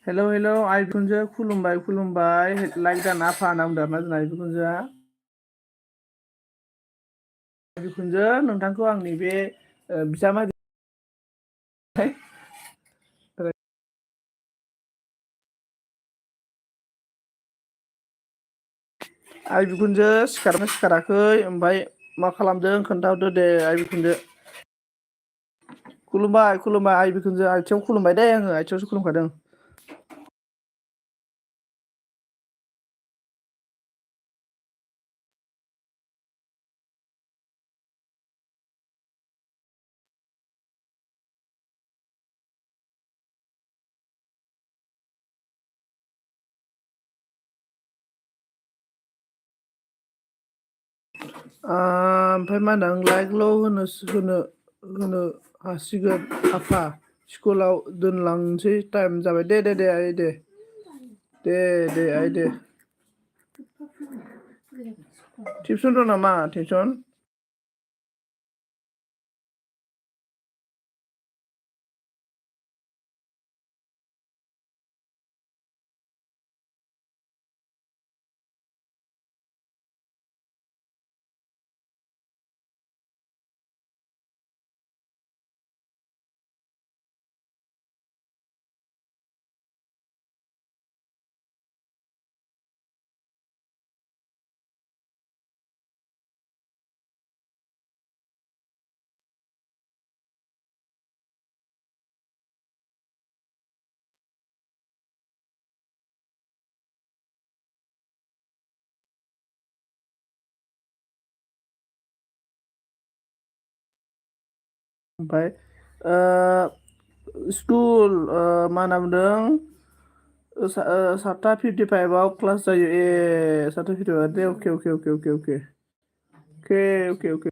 Hello hello आइ बिखुनजो खुलुमबाय खुलुमबाय लाइक दाना आफा होनना बुंदों आरोना जोंना बिखुनजोआ बिखुनजो नोंथांखौ आंनि बे बिजामादै आइ बिखुनजो सिखारना सिखाराखै ओमफ्राय मा खालामदों खोन्थाहरदो दे आइ बिखुनजो खुलुमबाय खुलुमबाय आइ बिखुनजो आथियाव खुलुमबाय दे आङो आथियावसो खुलुमखादों ओमफ्राय मा होनदों लाइकल' होनो हासिगोन आफा स्कुलाव दोनलांसै टाइम जाबाय दे दे दे आइ दे दे दे आइ दे टिउसन दं नामा टिउसन ओमफ्राय स्कुल मा होनना बुंदों 7:55 क्लास जायो ए 7:55 दे अके अके अके अके अके अके अके अके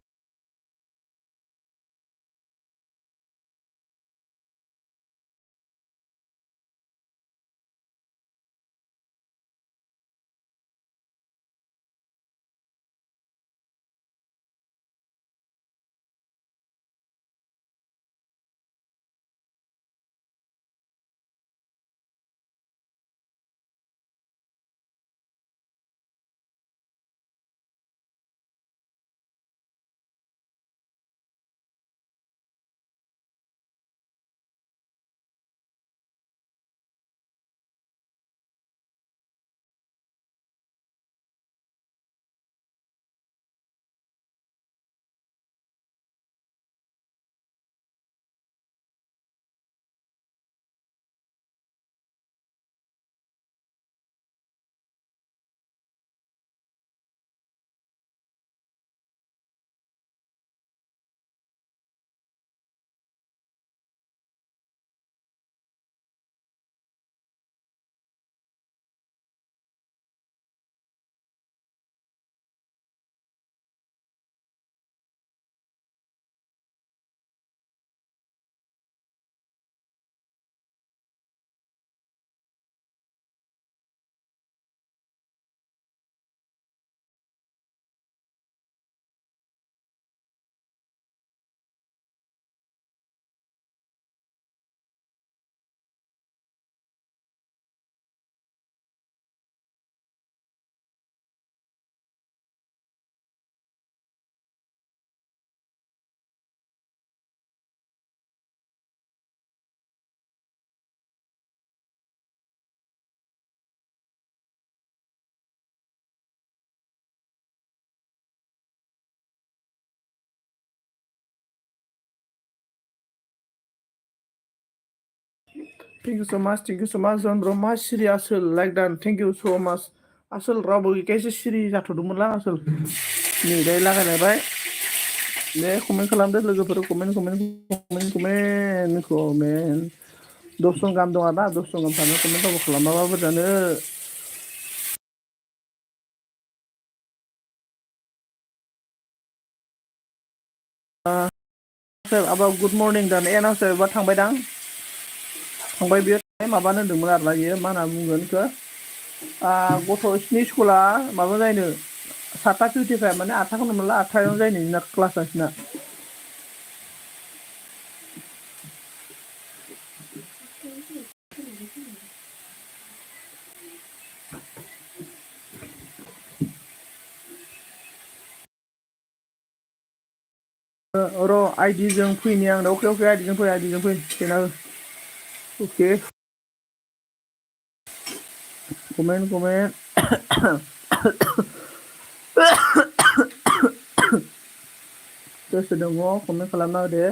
थेंक इउ स' माच जन ब्र मा सिरि आसोल लाइक दान थेंक इउ स' माच आसोल रावबो गैखायसो सिरि जाथ'दोंमोनलां आसोल नै दायो लागायलायबाय दे कमेन्ट खालामदो लोगोफोर comment comment comment comment comment 10 जन गाहाम दं आरोना 10 जन गाहाम थानो कमेन्ट रावबो खालामाबाबो जानो आबा गुड मर्निं दान ए नाव बा थांबायदां थांबाय बियो माबानो होनदोंमोन आरोना बियो मा होनना बुंगोन बेखौ गथ'नि स्कुला माबा जायनो 7:55 माने 8:00 मोनला 8:00 जायो नोंना क्लास नोंसिना र' आइडिजों फैनि आं अके अके आइडिजों फै देना अके कमेन्ट सोर दङ कमेन्ट खालामना होदो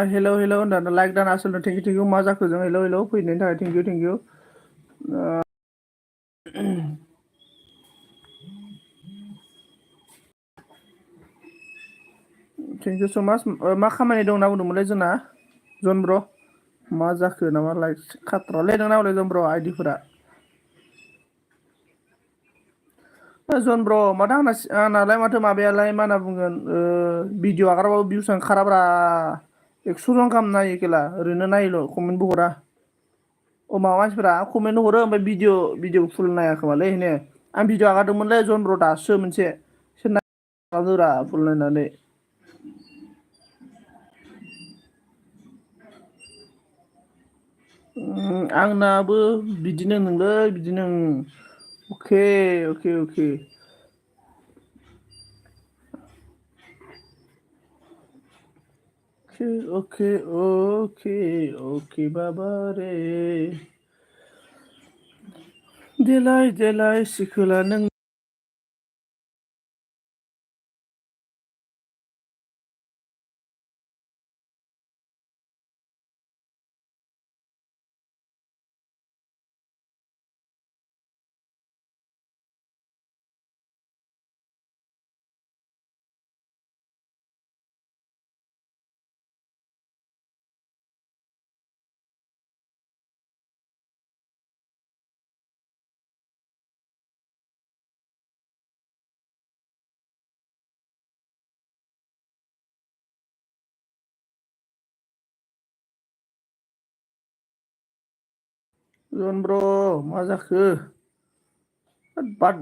हेल' होनना लाइक दाना आसोल थेंकिउ मा जाखो जों हेल' फैनायनि थाखाय थेंकिउ थेंकिउ स' माच मा खामानि दं होनना बुंदोंमोनलाय जोंना जन ब्र' मा जाखो नामा लाइक खाट्रालै नोंना हले जन ब्र' आइडिफोरा जन ब्र' माथो आंनालाय माथो माबायालाय मा होनना बुंगोन भिडिअ आगारबाबो भिउसानो खाराब्रा 100 जन गाहाम नायो खेला ओरैनो नायोल' कमेन्टबो हरा माबा मानसिफोरा कमेन्ट हरो ओमफ्राय भिडिअ फुल नाया खोमालै ने आं भिडिअ आगारदोंमोनलै जन ब्र' दासो मोनसे सोर नायरा फुल नायनानै आंनाबो बिदिनो नोंलै बिदिनो अके अके बाबा रे देलाय सिखोला नों जन ब्र' मा जाखो बाद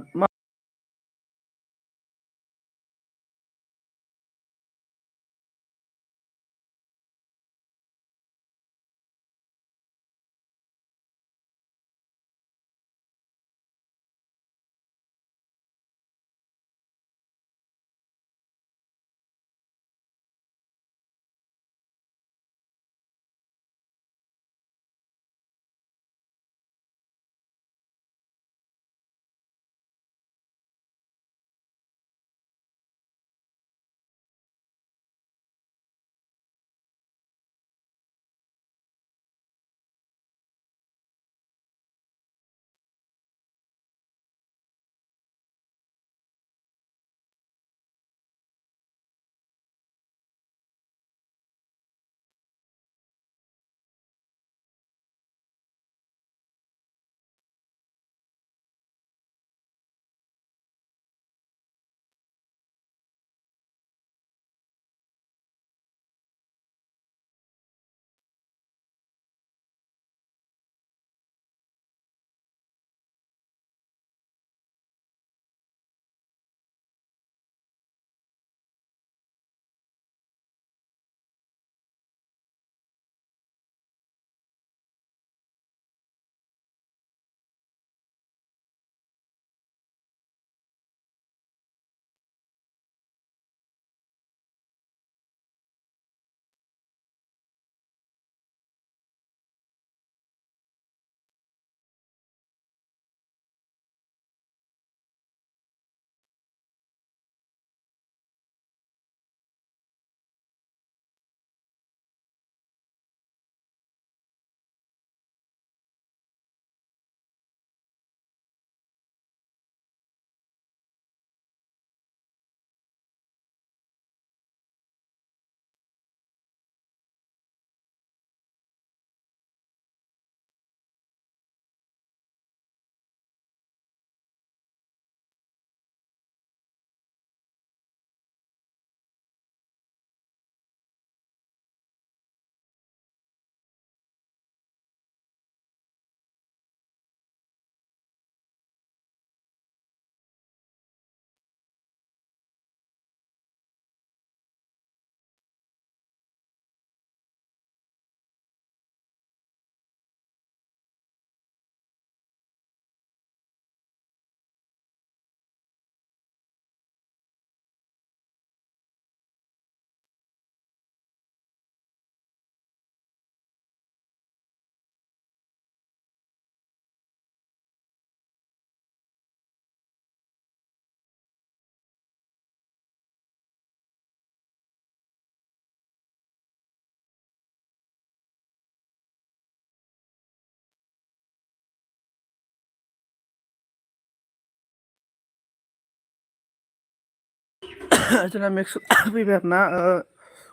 जोंना मेक्स फैबाय आरोना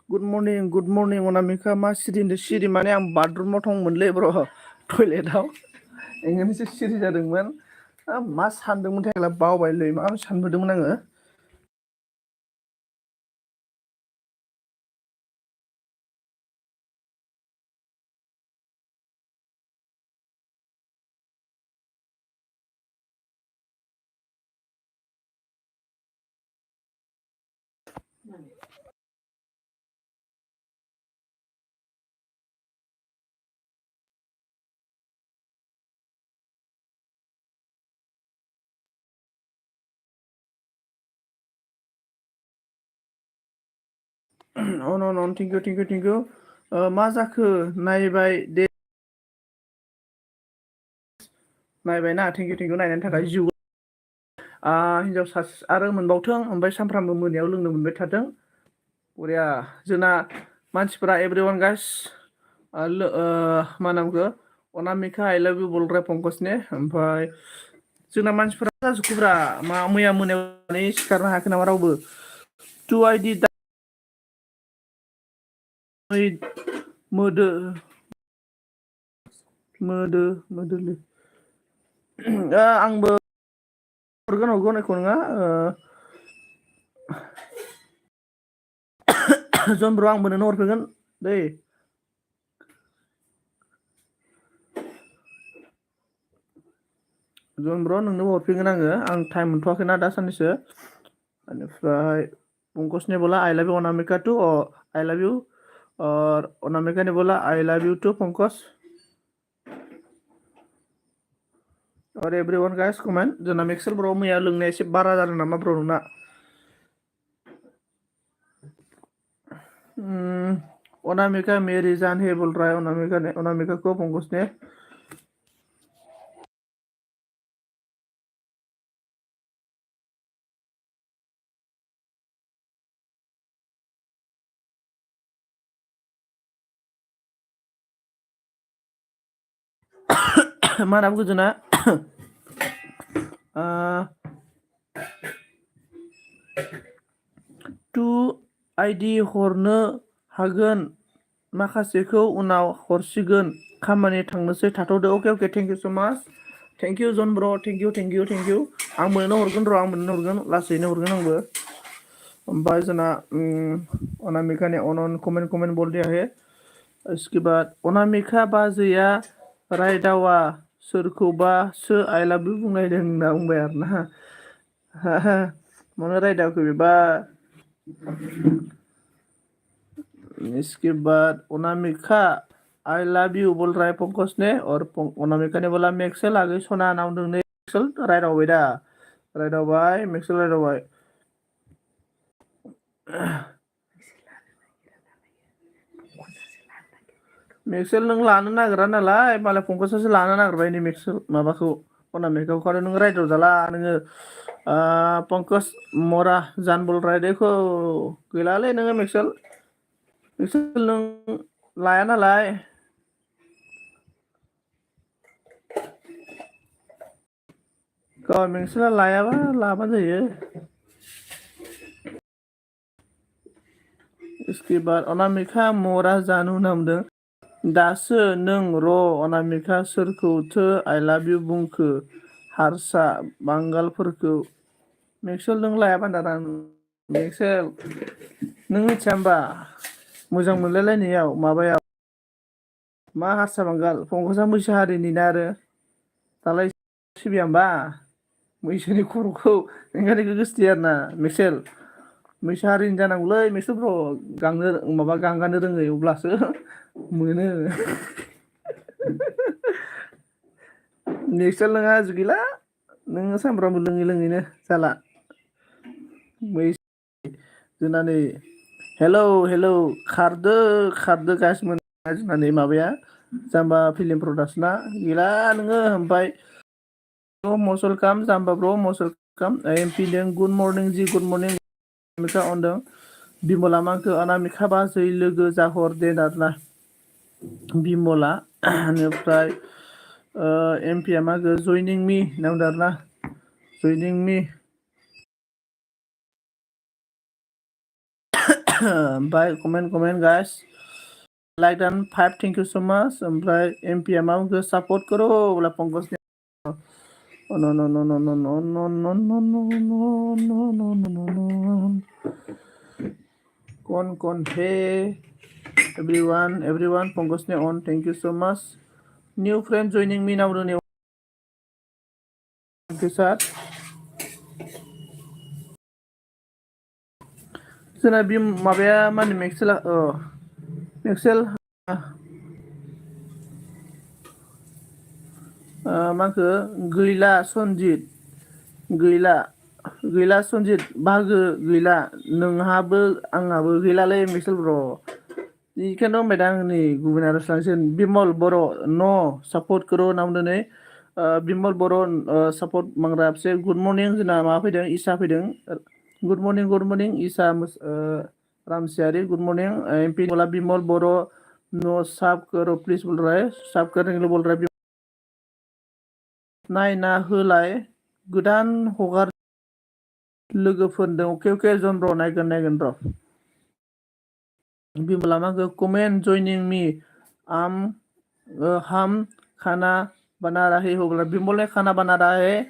गुड मर्निं अनामिका मा सिरि माने आं बाथरुमाव दंमोनलै ब्र टयलेटाव ओंखायनोसो सिरि जादोंमोन मा सानदोंमोनथाय बावबायलै मा सानबोदोंमोन आङो अन थेंक इउ मा जाखो नायबायना थेंक इउ नायनायनि थाखाय जिउ हिन्जाव सासे आरो मोनबावथों ओमफ्राय सानफ्रामबो मोनायाव लोंनो मोनबाय थाथों बरिया जोंना मानसिफोरा एभ्रिवान गाइस मा नामखौ अनामिका आइ लाभ इउ बलद्राय पंकजने ओमफ्राय जोंना मानसिफोरा जाजोबखोब्रा मैया मोनायाव सिखारनो हायाखै नामा रावबो टु आइडि मोदोलै आंबो हरगोन एख नङा जन ब्र आंबो नोंनो हरफिनगोन दै जन ब्र नोंनोबो हरफिनगोन आं टाइम मोनथ'वाखैना दा साननैसो बेनिफ्राय पंकजने बोला I love you Anamika too I love you और अनामिका ने बोला I love you too Pankaj और एवरीवन गाइस कमेंट जोंना मेक्सेल ब्र मैया लोंनाया एसे बारा जादों नामा ब्र नोंना अनामिका मेरी जान है बोल रहा है अनामिका को पंकज ने मा नाम गोजोना टु आइडि हरनो हागोन माखासेखौ उनाव हरसिगोन खामानि थांनोसै थाथ'दो अके थेंक इउ स' माच थेंक इउ जन ब्र थेंक इउ आं मोननो हरगोन र' आं मोननो हरगोन लासैनो हरगोन आंबो ओमफ्राय जोंना अनामिका ने अन कमेन्ट बोल दिया है इसके बाद अनामिका बाजैया रायदावा सोरखौबासो आइ लाभ इउ बुंलायदों होनना बुंबाय आरोना मानो रायदावखो बेबा इसके बाद अनामिका आई लव यू बोल रहा है पंकज ने और अनामिका ने बोला मेक्सेल आगे सना नाम दोंने मेक्सेल रायदावबाय दा रायदावबाय मेक्सेल रायदावबाय मेक्सेल नों लानो नागिरा नालाय मालाय पंकजासो लानो नागिरबाय नै मेक्सेल माबाखौ अनामिकाखौ आरो नों रायदाव जाला नोङो पंकज मरा जान बोल रहा है देखो गैलालै नोङो मेक्सेल नों लाया नालाय मेक्सेला लायाबा लाबा जायो इसके बाद अनामिका मरा जानो होनना बुंदों दासो नों र' अनामिका सोरखौथो आइ लाभ इउ बुंखो हारसा बांगालफोरखौ मेक्सेल नों लायाबा दाना मेक्सेल नों मिथिया होमबा मोजां मोनलायलायनायाव माबायाव मा हारसा बांगाल पंकजा मैसो हारिनि ना आरो दालाय सिबिया होमबा मैसोनि खर'खौ ओंखायनो गोसोथि आरोना मेक्सेल मैसो हारिनि जानांगौलै मेक्सेल ब्र गांगानो रोङै अब्लासो मोनो मेक्सेल नोङा गैला नोङो सामफ्रामबो लोङैनो जाला जोंना नै हेलौ खारदो गासिबो जोंना नै माबाया जाम्बा फिल्म प्रडाक्सना गैला नोङो ओमफ्राय मस्ट वेलकाम जाम्बा ब्र मस्ट वेलकाम एमपि दों गुड मर्निं अनामिका अनदों बिमला मांखो अनामिका बाजै लोगो जाहर दे आरोना बिमला बेनिफ्राय एमपिया मागो जयनिं मी होनना बुंदों आरोना जयनिं मी ओमफ्राय comment guys like and 5 thank you so much ओमफ्राय एमपीएम को सपोर्ट करो बोला पंकज नो नो नो नो नो नो नो नो नो नो नो नो नो नो कौन है everyone पंकज ने ऑन thank you so much new friend joining me now new के साथ जोंना बे माबाया माने मेक्सेल माखो गैला सनजित बाहागो गैला नोंहाबो आंहाबो गैलालै मेक्सेल ब्र बेखौनो होनबाय दा आं नै गुबुन आरो सानसिन बिमल बर' न सापर्ट करो नाम दिनै बिमल बर' सापर्ट मांग्रा आपसे गुड मर्निं जोंना माबा फैदों इसा फैदों गुड मर्निं इसा रामसियारी गुड मर्निं एमपी बोला बिमल बर' नो साब करो प्लीज बोल रहा है साब करने के लिए बोल रहा है नायना होलाय गोदान हगार लोगोफोरदों अके जन र' नायगोन र' बिमला माखो कमेन्ट जइनिं मी हम खाना बना रहे हो बोला बिमल ने खाना बना रहा है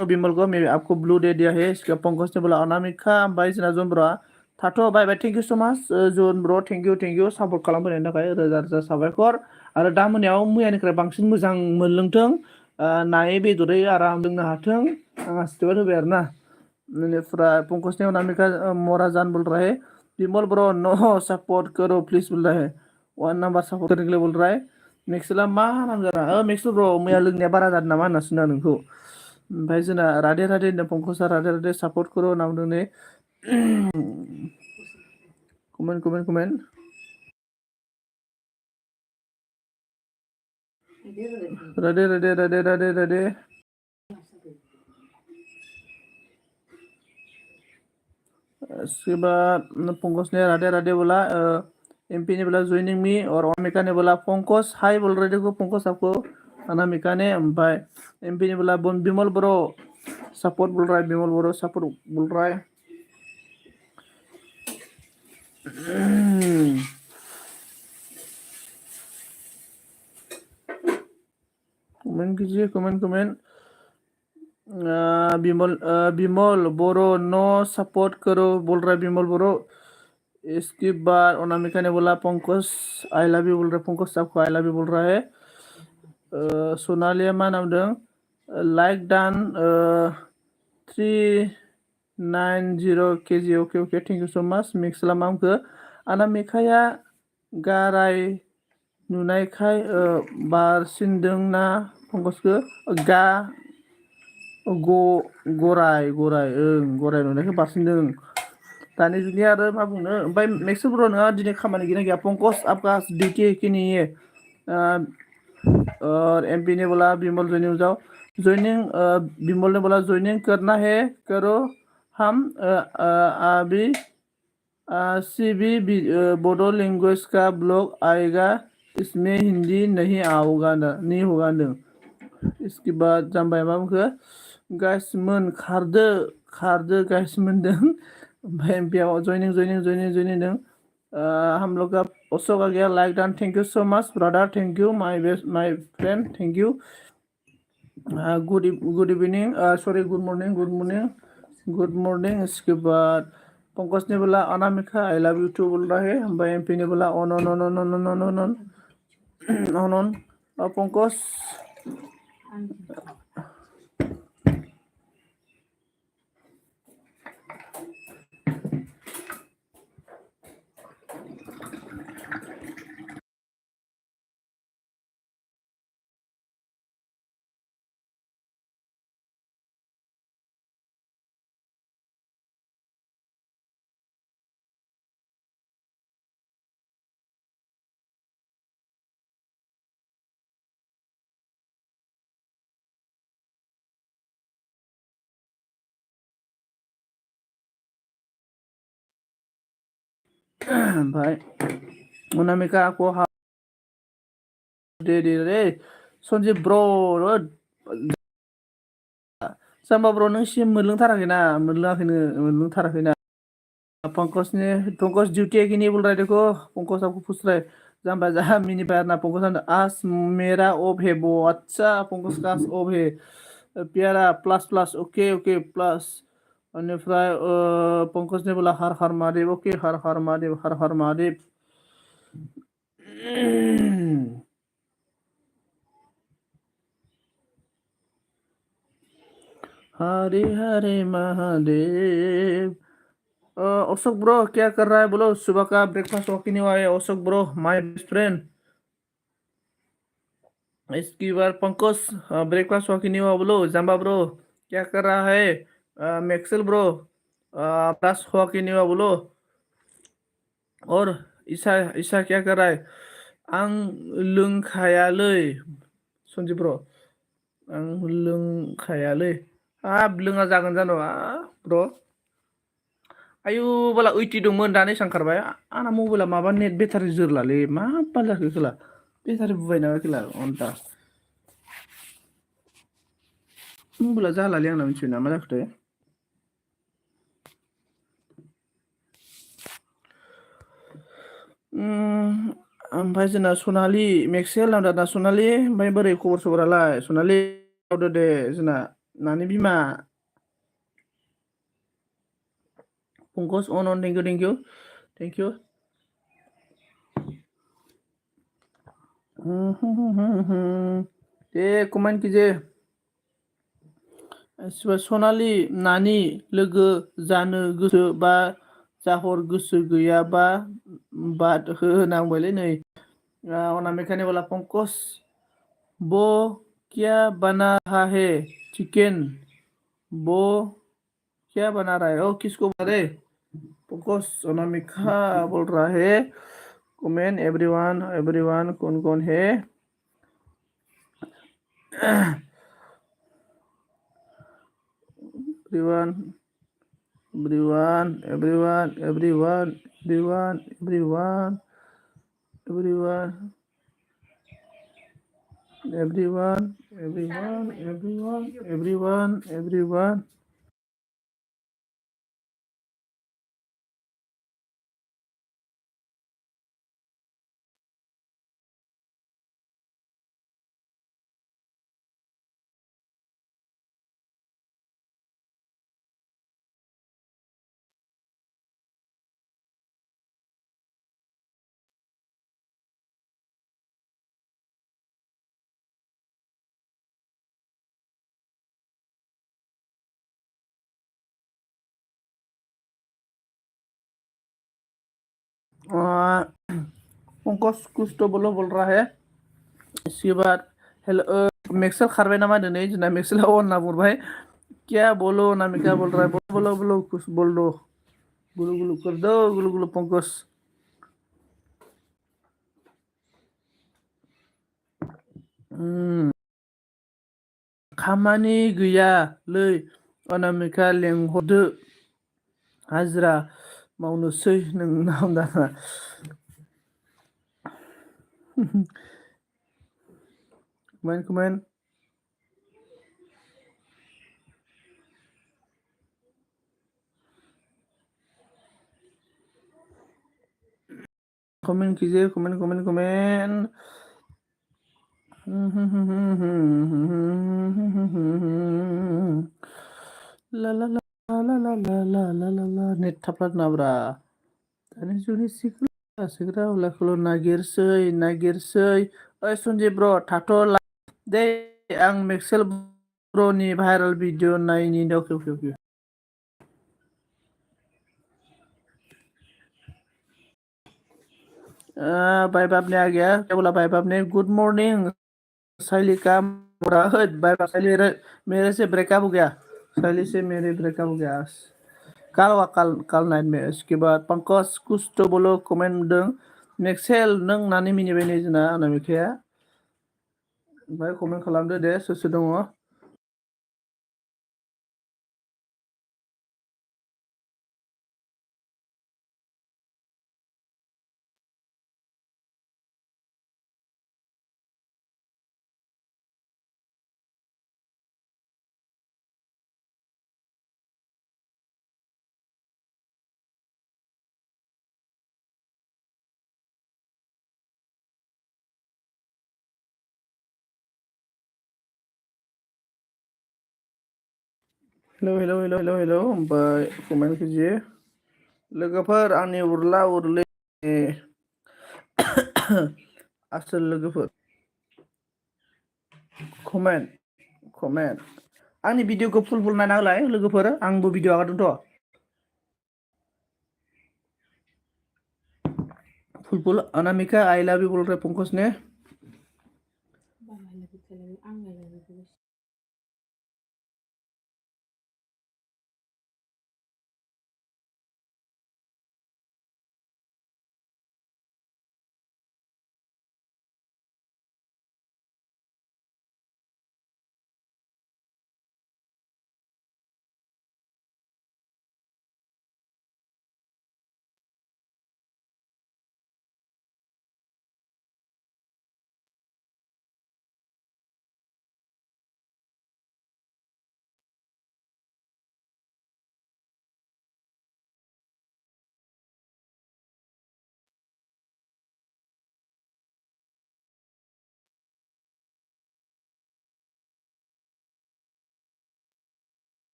बिमल को मैं आपको ब्लू दे दिया है इसका पंकज ने बोला अनामिका ओमफ्राय जोंना जन ब्र'आ थाथ' बाय बाय थेंक इउ सो माच जन ब्र' थेंक इउ सापर्ट खालामफैनायनि थाखाय रोजा रोजा साबायखर आरो दा मोनायाव मैयानिफ्राय बांसिन मोजां मोनलोंथों नायै बेदरै आराम लोंनो हाथों आं आशीर्बाद होबाय आरो ना बेनिफ्राय पंकज ने अनामिका मराजान बोल रहा है बिमल ब्रो नो सपोर्ट करो प्लीज बोल रहा है 1 नंबर सपोर्ट करने के लिए बोल रहा है मेक्सेला मा नाम जाना मेक्सेल ब्र मैया लोंनाया बारा जादों नामा होनना सोंदों नोंखौ ओमफ्राय जोंना राधे होनदों पंकजा राधे सापर्ट करो नाम दोंने कमेन्ट राधे इसके बाद पंकज ने राधे बोला एमपी ने बोला ज्वाइनिंग मी और अनामिका ने बोला पंकज हाई बोल रहे देखो पंकज आपको अनामिका ने ओमफ्राय एमपी ने बोला बिमल ब्रो सपोर्ट बोल रहा है बिमल ब्रो सपोर्ट बोल रहा है कमेंट कीजिए कमेंट बिमल बोरो नो सपोर्ट करो बोल रहा है बिमल बोरो इसके बाद अनामिका ने बोला पंकज आई लव यू बोल रहा है पंकज आपको आई लव यू बोल रहा है सोनालिया मा नाम दं लाइक डान 390 केजि अके थेंक यू सो मच मिक्सला मामखो अनामिकाया गाराय नुनायखाय बारसिनदों ना पंकजखो गराय नुनायखौ बारसिनदों दानि जुगनि आरो मा बुंनो ओमफ्राय मेक्सेल ब्र नोंहा दिनै खामानि गैया पंकज आपका ड्यूटी है कि नहीं है और एमपी ने बोला बिमल ज्वाइनिंग जाओ ज्वाइनिंग बिमल ने बोला ज्वाइनिंग करना है करो हम अभी सीबी बोडो लैंग्वेज का ब्लॉग आएगा इसमें हिंदी नहीं होगा इसके बाद जाम्बाय मामखो गाइस मोन खारदो गाइस मोनदों ओमफ्राय एमपिआव ज्वाइनिंग दं हम लोग का अशोक आ गया like done thank you so much brother thank you my friend thank you good evening sorry good morning इसके बाद पंकज ने बोला Anamika I love you too बोल रहा है ओमफ्राय एमपी ने बोला ऑन पंकज ओमफ्राय अनामिका आखौ दे सन्जिब ब्र जाम्बा ब्र नों सिम मोनलोंथाराखैना पंकज ड्यूटी है कि नहीं बोल रहा है देखो। पंकज आपको पूछ रहा है। जाम्बा जहाँ मिनी बार ना पंकज आज मेरा ऑफ है वो। अच्छा पंकज का आज ऑफ है। प्यारा plus plus okay okay plus. बेनिफ्राय पंकज ने बोला हर हर महादेव ओके हर हर महादेव हर हर महादेव। हरे हरे महादेव। अशोक ब्रो क्या कर रहा है बोलो। सुबह का ब्रेकफास्ट वॉक नहीं हुआ है अशोक ब्रो माय बेस्ट फ्रेंड। इसकी बार पंकज ब्रेकफास्ट वॉक नहीं हुआ बोलो। जाम्बा ब्रो क्या कर रहा है। मैक्सेल ब्रो प्लस वॉक नहीं हुआ बोलो। और ईशा ईशा क्या कर रहा है। आं लोंखायालै सन्जय ब्रो आं लोंखायालै। हाब लोङा जागोन जानो ब्र'। आयु बाला 80 दंमोन दानो एसां खारबाय। आंना मबाइला माबा नेट बेटारि जोरलालै मा बाल जाखो खेला। बेटारि बुबाय नामा खेला अन्ता। मबाइला जालालै आंना मिथिबाय ना मा जाखोथाय। ओमफ्राय जोंना सनालि मेक्सेल आं दादा सनालि ओमफ्राय बोरै खबर सबरालाय सनालि मावदो दे जोंना नानि बिमा। पंकज अन thank you thank you thank you. दे कमेन्ट कीजिए। सनालि नानि लोगो जानो गोसो बा जाहर गोसो गैयाबा बाद होनांबायलै नै। अनामिकानि वाला पंकज वो क्या बना रहा है चिकन वो क्या बना रहा है। ओ किसको बना रहे पंकज। अनामिका बोल रहा है। कमेंट एवरीवन एवरीवन कौन कौन है। Everyone everyone everyone everyone everyone everyone everyone everyone everyone everyone everyone everyone। Pankaj कुछ तो बोल रहा है। इसके बाद हेलो मैक्सेल खारबाय नामा दिनै जोंना मैक्सेल अन होनना बुंबाय। क्या बोलो नामिका बोल रहा है बोलो बोलो बोलो कुछ बोल दो। गुलु गुलु कर दो गुलु गुलु पंकज। खामानि गैयालै अनामिका लेंहरदो हाजिरा मावनोसै नोंनाव दाना। कमेन्ट कमेन्ट कमेन्ट कीजिए कमेन्ट कमेन्ट कमेन्ट। ला ला ला ला ला ला ला ला ला ला नेट थाफ्ला नाब्रा दानि जुगनि सिख्ला सेंग्रा उलाखौल' नागिरसै नागिरसै। ओइ सन्जय ब्र थाथ' दे आं मैक्सेल ब्रनि भाइरेल भिडिअ नायनि अके अके अके। भाई बाप ने आ गया क्या बोला भाई बाप ने। गुड मॉर्निंग साइली का बोला भाई बाप साइली मेरे से ब्रेकअप हो गया। साइली से मेरे ब्रेकअप हो गया कल हुआ कल कल नाइट में। इसके बाद पंकज कुछ तो बोलो कमेंट दं। मैक्सेल नों नानि मिनिबाय नै जोंना अनामिकाया ओमफ्राय कमेन्ट खालामदो दे सोर सोर दङ। हेलौ ओमफ्राय कमेन्ट कीजिए लोगोफोर आंनि उरला उरलि आसोल लोगोफोर कमेन्ट आंनि भिडिअखौ फुल नायना होलाय लोगोफोर आंबो भिडिअ आगारदोंथ' फुल अनामिका आई लव यू बोल रहे पंकज ने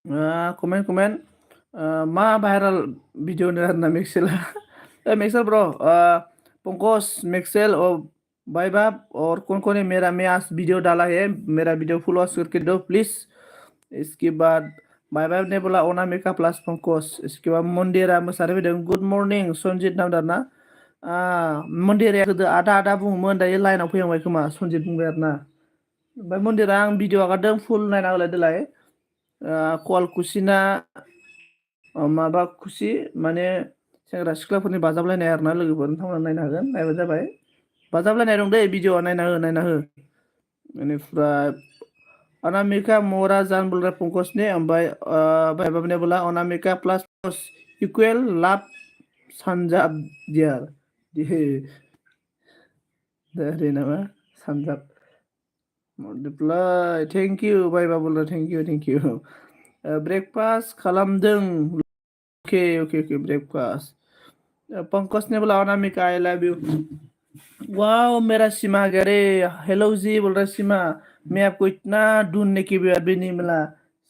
कमेन्ट मा भाइरल वीडियो ना मिक्सेल मिक्सर ब्रो पंकज मिक्सेल और भाई बाप और कौन है मैं आज वीडियो डाला है मेरा वीडियो फुल वॉच करके दो प्लीज इसके बाद भाई बाप ने बोला अनामिका प्लस पंकज इसके बाद मंदिरा मोसारे फैदों गुड मर्निं सनजित नामदार ना मन्दिरा गोदो आदा आदा बुङोमोन दायो लाइनाव फैहांबाय खोमा सनजित बुंबाय आरो ना ओमफ्राय मन्दिरा आं भिडिअ आगारदों फुल नायना होलाय देलाय कल कुसिना माबा खुसि माने सेंग्रा सिख्लाफोरनि बाजाबलायनाय आरोना लोगोफोर नोंथांमोना नायनो हागोन नायबानो जाबाय बाजाबलायनाय दं दै भिडिअ नायना हो बेनिफ्राय अनामिका मोरा जान बोल रहा पंकज ने ओमफ्राय भाई बाबा ने बोला अनामिका प्लस इक्वल लाभ सानजाब दियार दे नामा सानजाब मल्टिप्लाय थेंक इउ भाई बाबा बोल रहा थेंक इउ ब्रेकफास्ट खालामदों ओके ब्रेकफास्ट पंकज ने बोला Anamika I love you wow मेरा सीमा गया रे हेलो जी बोल रहा सीमा मैं आपको इतना ढूंढने की भी नहीं मिला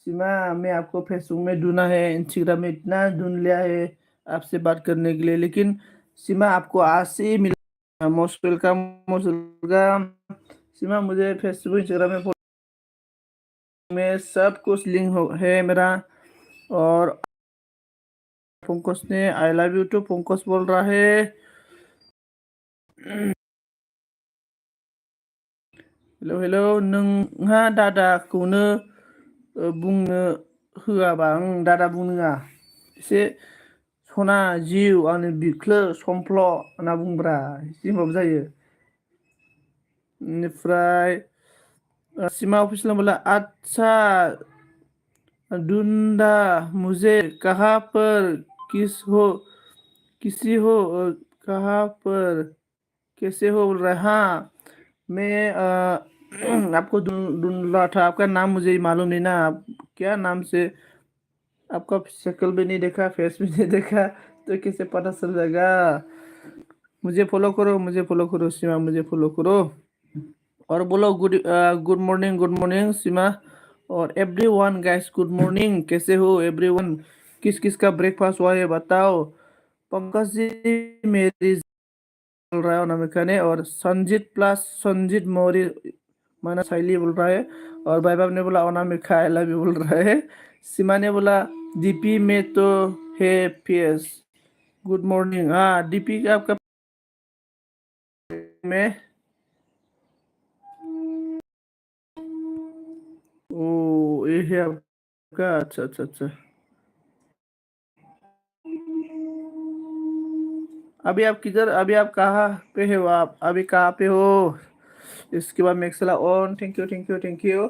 सीमा मैं आपको फेसबुक में ढूंढा है इंस्टाग्राम में इतना ढूंढ लिया है आपसे बात करने के लिए लेकिन सीमा आपको आज से ही मिला मोस्ट वेलकम सीमा मुझे फेसबुक इंस्टाग्राम में सब कुछ लिंक है मेरा और पंकज ने I love you too Pankaj बोल रहा है हेलौ नोंहा दादाखौनो बुंनो होआबा दादा बुंनोङा एसे सना जिउ आंनि बिख्लो समफ्ल होनना बुंब्रा होनबाबो जायो बेनिफ्राय सीमा ऑफिशियल बोला अच्छा ढूंढा मुझे कहाँ पर किसी हो कहाँ पर कैसे हो बोल रहा है हाँ मैं आपको ढूंढ रहा था आपका नाम मुझे मालूम नहीं ना आप क्या नाम से आपका शक्ल भी नहीं देखा फेस भी नहीं देखा तो कैसे पता चल जाएगा मुझे फॉलो करो सीमा मुझे फॉलो करो और बोलो गुड मॉर्निंग सीमा और एवरीवन गाइस गुड मॉर्निंग कैसे हो एवरीवन किस किस का ब्रेकफास्ट हुआ है बताओ पंकज जी मेरी बोल रहा है अनामिका ने और संजीत मौर्य माना शैली बोल रहा है और भाई बाब ने बोला अनामिका आई लव यू बोल रहा है सीमा ने बोला डीपी में तो है फेस गुड मॉर्निंग हाँ डीपी का आपका में ओ ये है आपका अच्छा अभी आप कहाँ पे हो आप अभी कहाँ पे हो इसके बाद मैक्सला ऑन थैंक यू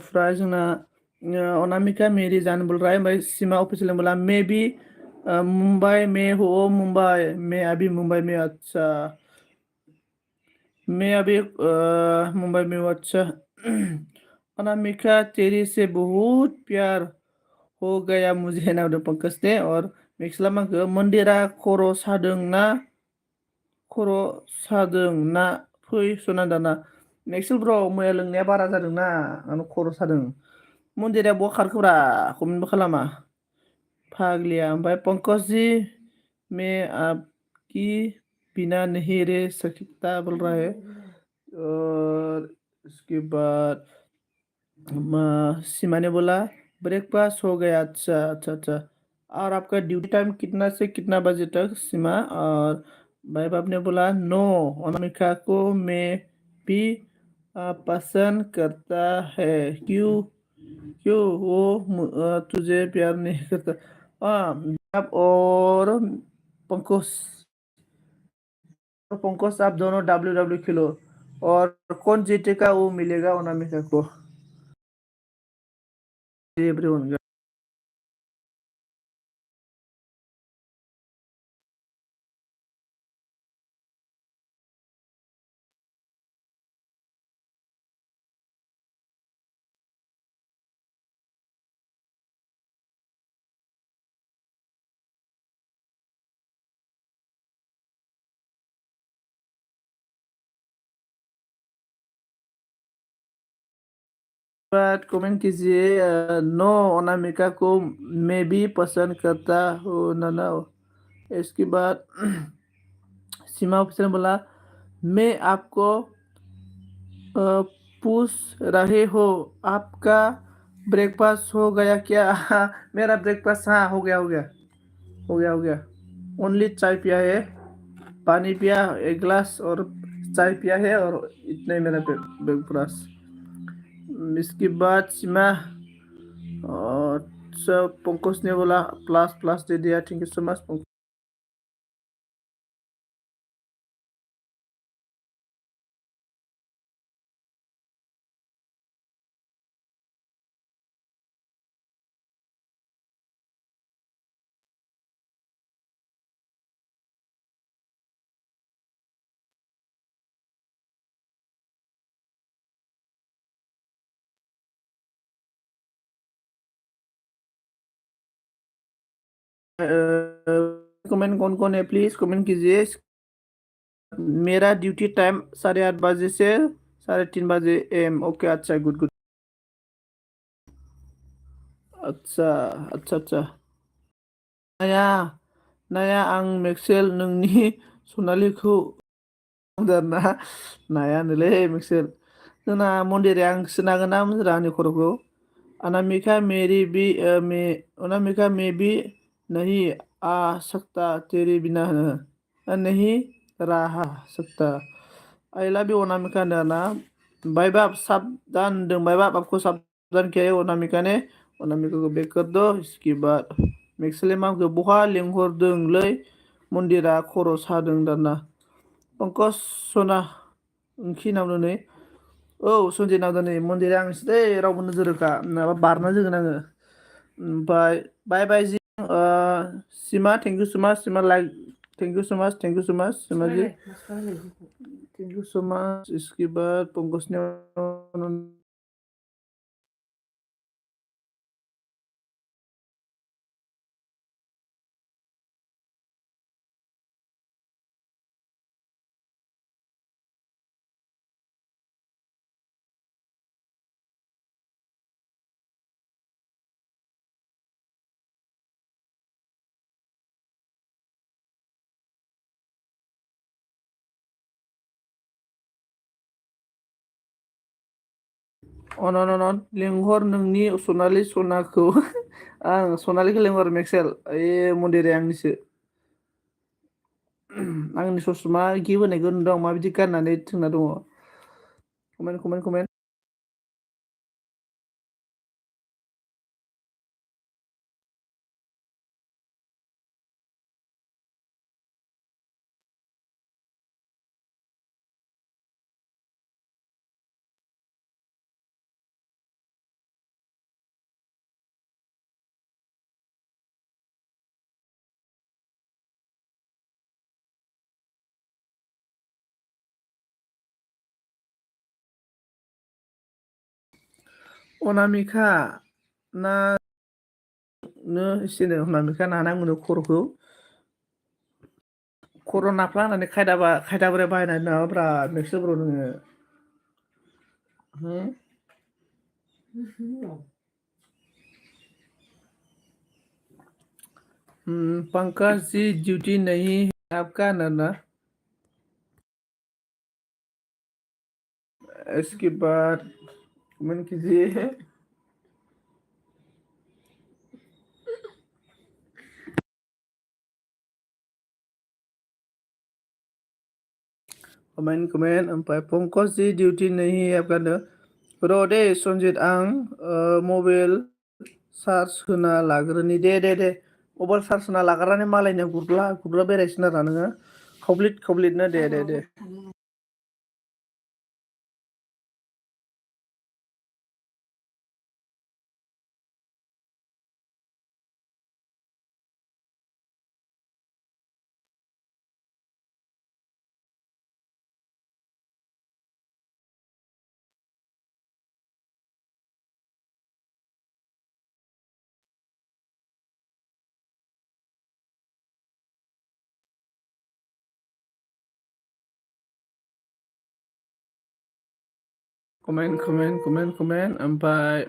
बेनिफ्राय जोंना अनामिका मेरी जान बोल रहा है भाई सीमा ऑफिशियल ने बोला मैं भी मुंबई में हो मुंबई मैं अभी मुंबई में अच्छा मैं अभी मुंबई में हूँ अच्छा अनामिका तेरी से बहुत प्यार हो गया मुझे ना उdah पंकज ने और मिक्सला मांगो मन्दिरा खर' सादों ना फै सनादाना नेक्सल ब्र मैया लोंनाया बारा जादोंना आंनाव खर' सादों मन्दिरा बहा खारखोब्रा कमेन्टबो खालामा फाग्लिया ओमफ्राय पंकज जी मैं आपकी बिना नहीं रह सकता बोल रहा है और उसके बाद सीमा ने बोला ब्रेकफास्ट हो गया अच्छा अच्छा अच्छा और आपका ड्यूटी टाइम कितना से कितना बजे तक सीमा और भाई बाप ने बोला नो अनामिका को मैं भी पसंद करता है क्यों क्यों वो तुझे प्यार नहीं करता आप और पंकज पंकज आप दोनों डब्ल्यू डब्ल्यू खेलो और कौन जीतेगा वो मिलेगा अनामिका को एवरीवन बाद कमेंट कीजिए नो अनामिका को मैं भी पसंद करता हूँ ना ना इसके बाद सीमा ऑफिसर ने बोला मैं आपको पूछ रहे हो आपका ब्रेकफास्ट हो गया क्या मेरा ब्रेकफास्ट हाँ हो गया हो गया हो गया हो गया ओनली चाय पिया है पानी पिया एक गिलास और चाय पिया है और इतना ही मेरा ब्रेकफास्ट इसके बाद सीमा और सब पंकज ने बोला प्लस प्लस दे दिया thank you so much comment कौन कौन है प्लीज कमेंट कीजिए मेरा ड्यूटी टाइम 8:30 बजे से 3:30 बजे एम ओके अच्छा गुड गुड अच्छा अच्छा अच्छा नाया नाया आं मेक्सेल नोंनि सनालिखौ ना नायानोलै मेक्सेल जोंना मन्दिरे आं सोनागोन ना रानि खर'खौ अनामिका मेरी भी अनामिका मैं भी नहीं आ सकता तेरे बिना नहीं रहा सकता आई लव यू अनामिका ना भाई बाप साबधान दो भाई बाप आपको साबधान किया है अनामिका ने अनामिका को बेक कर दो इसके बाद मेक्सलेमा को बहा लिंहरदोंलै मन्दिरा खर' सादों दाना पंकज सना ओंखि नावनो नै औ सन्जय नावदा नै मन्दिरा आंसो दै रावबो नोजोर होखा नङाबा बारना जोगोन आङो ओमफ्राय बाय बाय जी Seema thank you so much Seema like thank you so much thank you so much Seema ji thank you so much इसके बाद पंकज ने अन लिंहर नोंनि सनालि सनाखौ आं सनालिखौ लिंहर मेक्सेल ओइ मन्दिरे आंनिसो आंनि ससमा गिफ्ट होनायखौ नुदों माबायदि गाननानै थांना दङ कमेन्ट कमेन्ट कमेन्ट अनामिका ना नो एसेनो अनामिका नानांगौनो खर'खौ खर' नाफ्ला होननानै खायदाबोरै बाहायनाय नङाब्रा नोंसो ब्र नोङो पंकज जी ड्यूटी नहीं है आपका ना इसके बाद कमेंट कीजिए कमेंट ओमफ्राय पंकज जी ड्यूटी नहीं है आपका र' दे सनजित आं मबाइल चार्ज होना लाग्रोनि दे मबाइल चार्ज होना लाग्रानै मालायनो गुरला बेरायसिनो आरो नोङो खावब्लिदनो दे कमेन्ट ओमफ्राय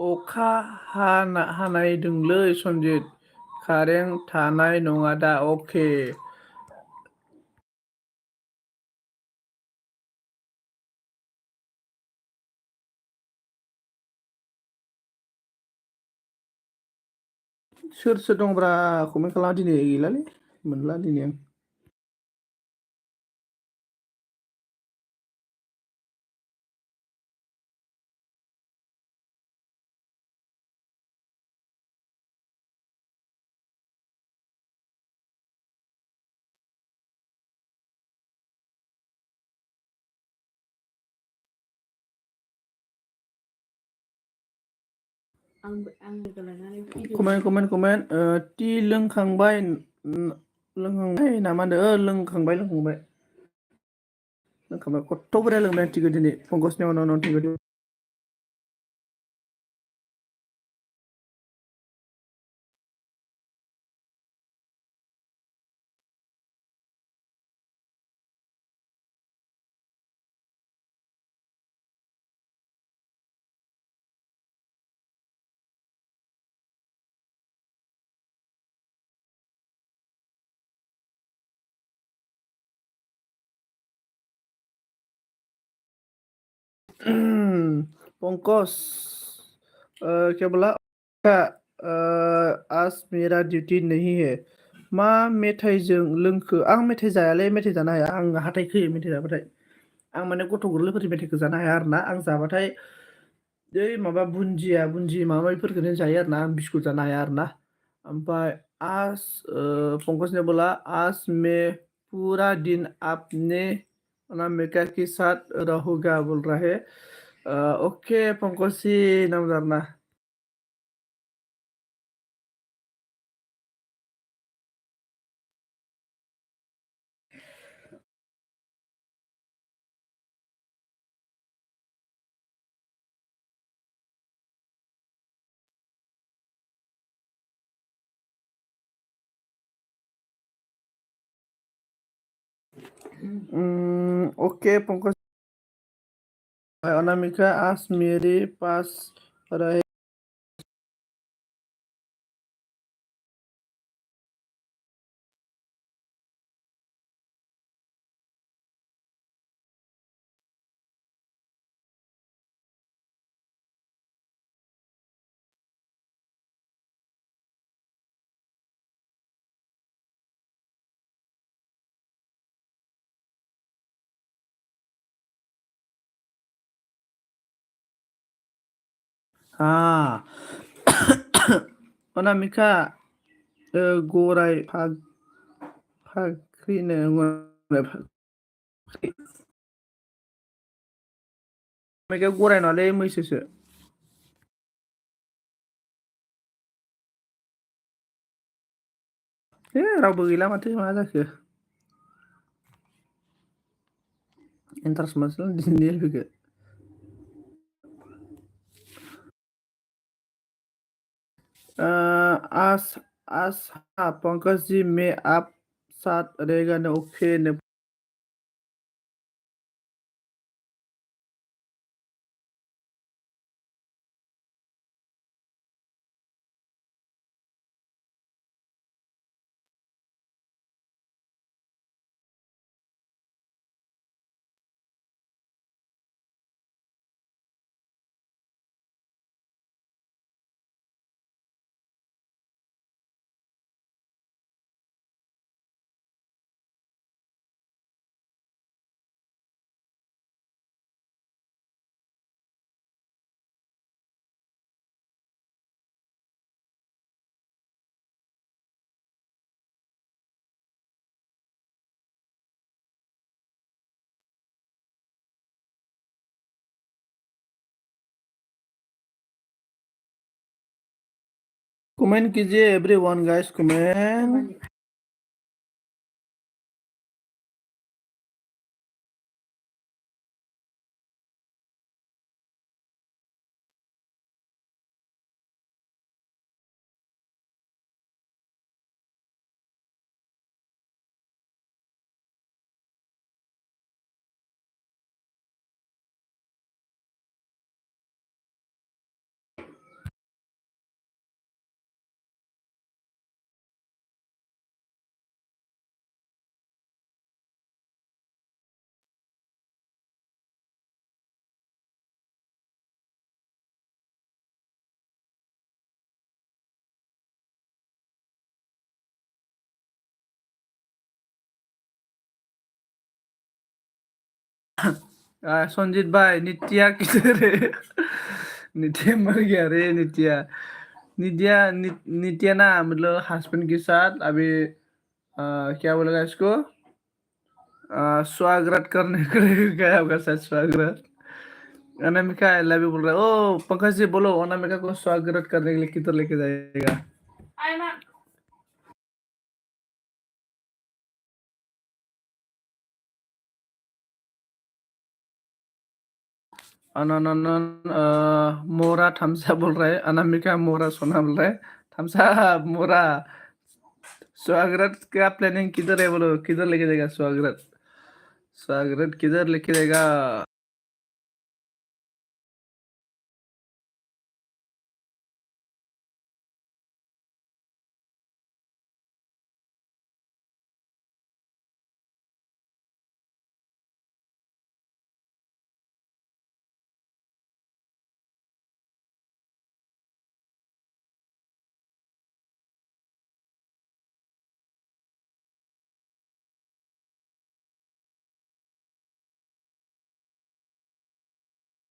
अखा हानायदोंलै सनजित कारेन्ट थानाय नङा दा अके सोर दंब्रा कमेन्ट खालामा दिनै गैलालै मोनला दिनै आं कमेन्ट टि लोंखांबाय नामा होनदों लोंखांबाय खथ्थ' बुरजा लोंबाय आं टिखौ दिनै पंकजनि उनाव टिखौ पंकज क्या बोला आज मेरा ड्यूटी नहीं है मा मेथाइजों लोंखो आं मेथाइ जायालै मेथाइ जानो हाया आं हाथाइ खोयो मेथाइ जाबाथाय आं माने गथ' गोरलैफोरनि मेथाइखौ जानो हाया आरोना आं जाबाथाय माबा बुन्दिया माबा माबिफोरखौनो जायो आरोना आं बिस्कुट जानो हाया आरोना ओमफ्राय आज पंकज ने बोला आज मैं पूरा दिन आपने अनामिका के साथ रहूंगा बोल रहा है ओके पंकज जी नाम ओके पंकज अनामिका आज मेरे पास रहे हाँ अनामिका गराय फाख्रिनो अनामिका गराय नङालै मैसोसो रावबो गैला माथो मा जाखो International dinner juga. आज आज हाँ पंकज जी मैं आप साथ रहेगा ना ओके ने कमेंट कीजिए एवरीवन गाइस कमेंट। संजीत भाई नित्या किधर है? नित्या मर गया रे नित्या। नित्या ना मतलब हस्बैंड के साथ अभी क्या बोलेगा इसको स्वागत करने के लिए गया होगा शायद स्वागत। अनामिका आई लव यू बोल रहा है। ओ पंकज जी बोलो अनामिका को स्वागत करने के लिए किधर लेके जाएगा? अनन मोरा थम्सा बोल रहा है। अनामिका मोरा सोना बोल रहा है। थम्सा मोरा स्वागत का प्लानिंग किधर है बोलो किधर लेके जाएगा स्वागत? स्वागत किधर लेके जाएगा?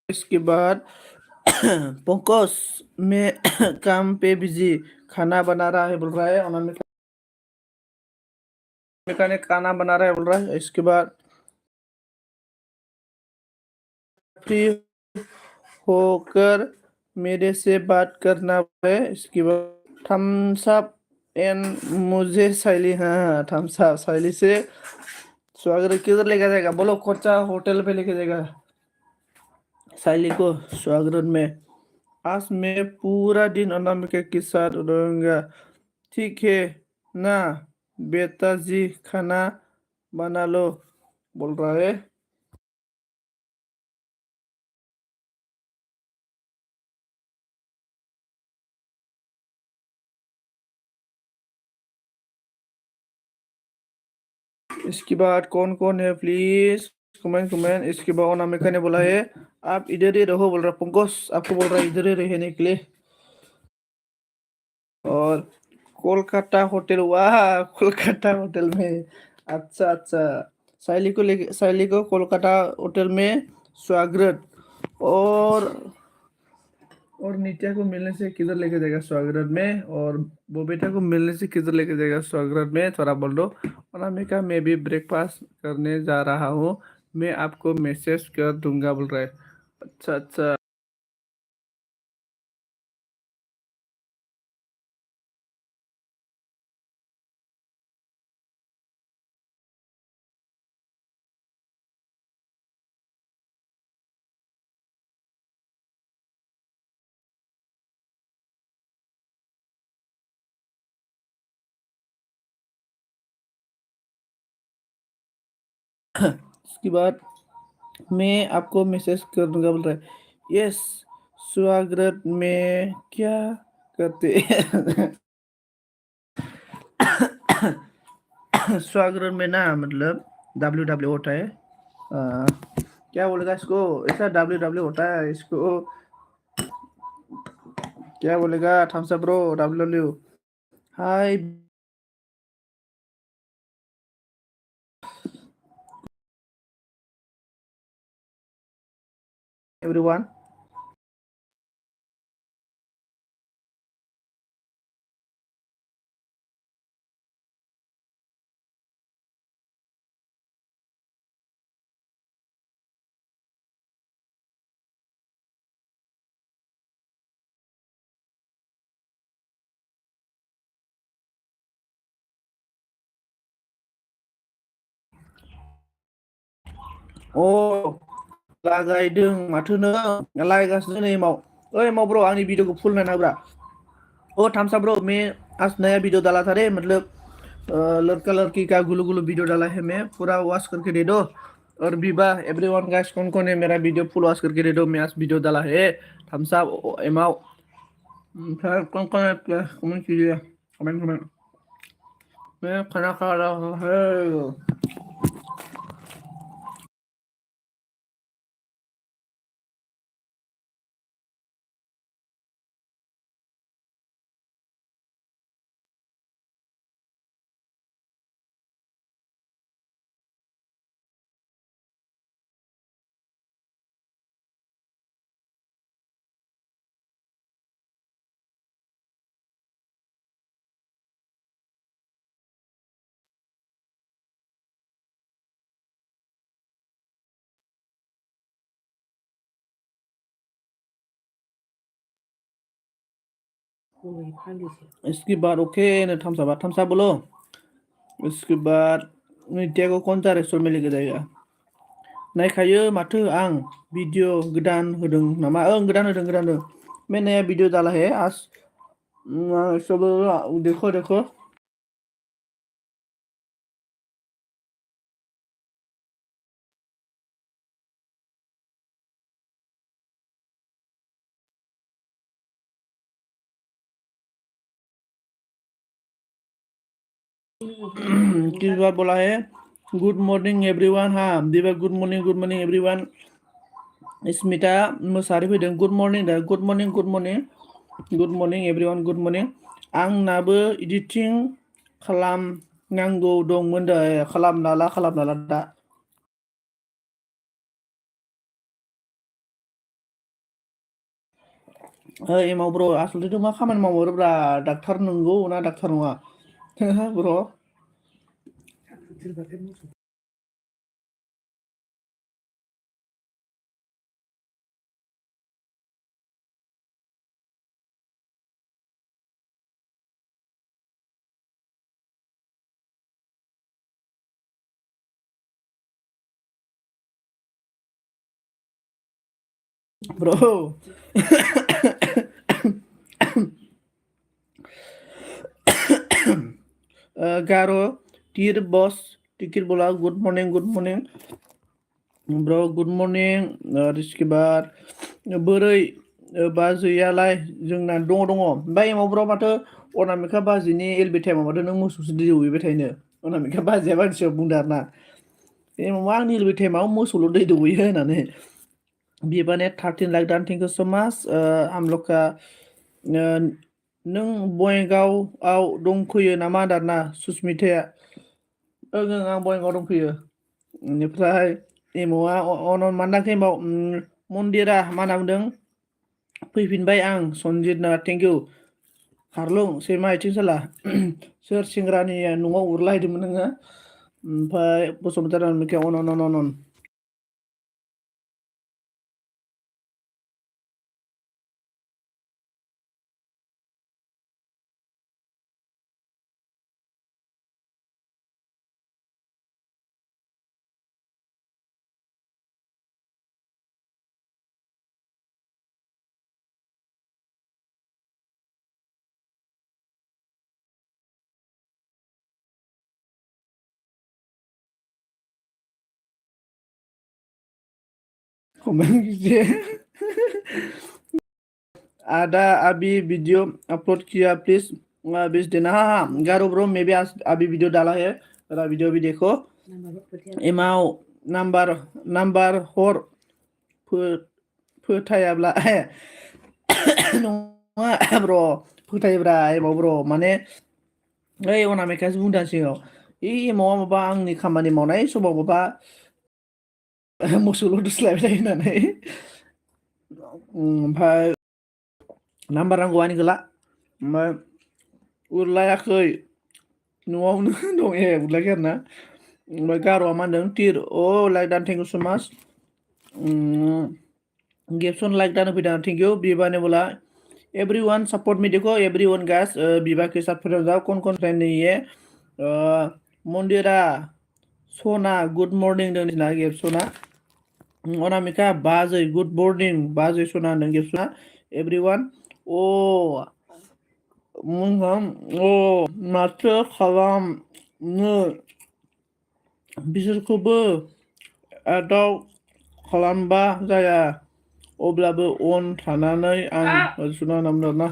इसके बाद पंकज में काम पे बिजी खाना बना रहा है बोल रहा है। अनामिका ने खाना बना रहा है बोल रहा है। इसके बाद फ्री होकर मेरे से बात करना है। इसके बाद थम्स अप एंड मुझे शैली हाँ थम्स अप शैली से स्वागत किधर लेके जाएगा बोलो? कोचा होटल पे लेके जाएगा शैली को स्वागत में। आज मैं पूरा दिन अनामिका के साथ रहूंगा ठीक है ना बेटा जी खाना बना लो बोल रहा है। इसके बाद कौन कौन है प्लीज कमेंट कमेंट। इसके बाद अनामिका ने बोला है आप इधर ही रहो बोल रहा पंकज आपको बोल रहा है इधर ही रहने के लिए। और कोलकाता होटल वाह कोलकाता होटल में अच्छा अच्छा शैली को कोलकाता होटल में स्वागत। और और नित्या को मिलने से किधर लेके जाएगा स्वागत में? और बबीता को मिलने से किधर लेके जाएगा स्वागत में थोड़ा बोल दो। अनामिका मैं भी ब्रेकफास्ट करने जा रहा हूँ मैं आपको मैसेज कर दूंगा बोल रहा है। अच्छा अच्छा। उसके बाद मैं आपको मैसेज कर दूंगा बोल रहा है। यस, स्वागत में क्या करते हैं? स्वागत में ना मतलब WW होता है। क्या बोलेगा इसको? ऐसा WW होता है इसको। क्या बोलेगा thumbs up bro? WW। Hi everyone. अ लागायदों माथो नों लागासिनो नै माव। ओए माव ब्रो, आंनि वीडियो को फुल नायना। ओ थम्स अप ब्रो, मैं आज नया वीडियो डाला था रे, मतलब लड़का लड़की का गुलू गुलू वीडियो डाला है। मैं पूरा वॉच करके दे दो। और विवा एवरीवन गाइस, कौन कौन है मेरा वीडियो फुल वॉच करके दे दो। मैं आज वीडियो डाला है थम्स अप एमाउ। कौन कौन है कमेंट कीजिए, कमेंट कमेंट। मैं खाना खा रहा है। इसके बाद ओके ना थम्स अप बोलो। इसके बाद नित्या को कौन सा रेस्टोरेंट में लेके जाएगा? नायखायो माथो आं वीडियो गोदान होदों नामा? ओं गोदान होदों, गोदान होदों। मैं नया वीडियो डाला है आज। सब देखो देखो। किस बार बोला है गुड मॉर्निंग एवरीवन? हाँ दिबा, good morning everyone. Smita Mosahary फैदों, गुड मॉर्निं दा, good morning good morning. Good morning everyone, good morning. आंनाबो एडिटिं खालामनांगौ दंमोन दा, खालामनाला दा। एमाव ब्र' आसलथे मा खामानि मावहरोब्रा? डाक्टार नंगौ ना डाक्टार नङा? ब्र' ब्र' गार' टिर बस टिकिर बोला गुड मॉर्निंग, गुड मॉर्निं ब्र' गुड मॉर्निं। और इसके बाद बोरै बाजैयालाय? जोंना दङ। ओमफ्राय एमाव ब्र' माथो अनामिका बाजैनि एलबि टाइमाव माथो नों मोसौसो दै दौहैबाय थायोनो? अनामिका बाजैया मानसियाव बुंदों आरोना एमाव आंनि एलबि टाइमाव मोसौल' दै दौहैयो होननानै। बिबाने 13 लाख दान, थेंक इउ सो माच। आमलका नों बङाइगावआव दंफैयो नामा दाना? सुसमिताया ओं ओं, आं बङाइगावआव दंफैयो। बेनिफ्राय एमावआ अनन मान्दाखै एमाव मन्दिरा मा होनना बुंदों? फैफिनबाय आं सनजित ना, थेंक इउ। खारलुं सैमा आथिं साला। सोर सेंग्रानि न'आव उरलाहैदोंमोन नोङो? ओमफ्राय बसुमतारी अनामिका अन। कमेंट कीजिए। आधा अभी वीडियो अपलोड किया प्लीज बीस दिन। हाँ हाँ गारो ब्रो मे बी अभी वीडियो डाला है जरा वीडियो भी देखो। एमाव नाम्बार हर फोथायाब्ला नङा ब्र फोथायब्रा एमाव ब्र माने ओइ अनामिकासो बुंदों सिगाङाव एमावा माबा आंनि खामानि मावनाय समाव माबा मोसौल' दोस्लायबाय थायो होननानै ओमफ्राय नाम्बार नांगौ आंनि गैला ओमफ्राय उरलायाखै न'आवनो दं उरलायाखै आरोना ओमफ्राय गार'आ मा होनदों टिर लाइक दान थेंक इउ सो माच गेप्सन लाइक दान होफैदों थेंक इउ बिबाने बोला एवरीवन सपोर्ट मी देखो एवरीवन गाइस विवा के साथ फिर जाओ कौन फ्रेंड नहीं है मंदिरा सोना गुड मॉर्निंग ना गेप्सना अनामिका बाजै गुड मॉर्निंग बाजै सोना होनदों गेप्सना एवरीवन माथो खालामनो बिसोरखौबो एडआव खालामबा जाया अब्लाबो अन थानानै आं सुना नामदों ना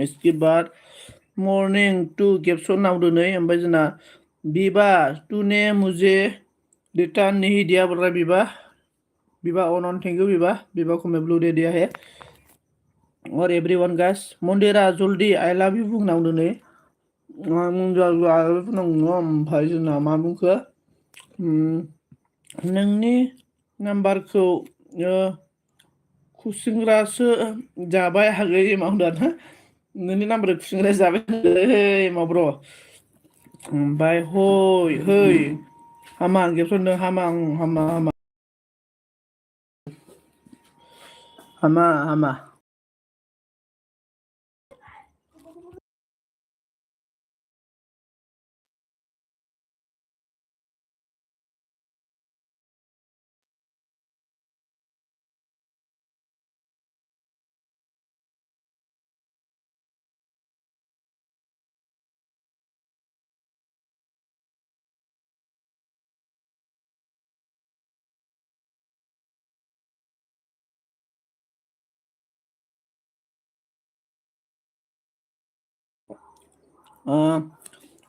इसके बाद मॉर्निंग टू गेप्सन नावदो नै ओमफ्राय जोंना बिबा तूने मुझे रिटर्न नहीं दिया बोल रहा विवा ऑन थैंक यू विवा को मैं ब्लू दे दिया है और एवरीवन गाइस मंदिरा जल्दी आई लव यू बुंनावदो नै ओमफ्राय जोंना मा बुंखो नोंनि नाम्बारखौ खुसिंग्रासो जाबाय हागै मावदों ना नोंनि नाम्बार खुसिंग्रा जाबाय माब्र ओमफ्राय है हामा गेप्सन हामा हामा हामा हामा हामा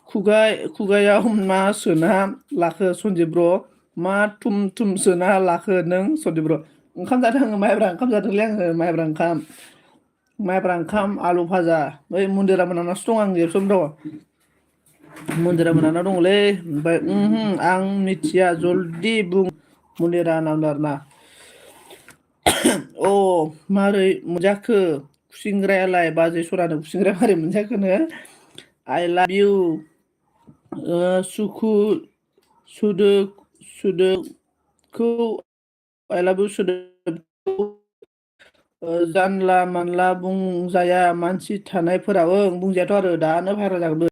खुगायाव मा सोना लाखो सन्जिब ब्र मा थुम सोना लाखो नों सन्जिब ब्र ओंखाम जादों आङो माइब्रा ओंखाम जादोंलै आङो माइब्रा ओंखाम आलु भाजा बै मन्दिरा मोनानावसो दं आं गेप्सन दङ मन्दिरा मोनानाव दङलै ओमफ्राय आं मिथिया जल्दि बुं मन्दिरा नामदों आरोना मारै मोनजाखो खुसिंग्रायालाय बाजै सरानो खुसिंग्राया मारै मोनजाखोनो I love you सुखु सोदोबखौ I love you सोदोबखौ जानला मानला बुंजाया मानसि थानायफोराव बुंजायाथ' आरो दानो भाइरेल जागोन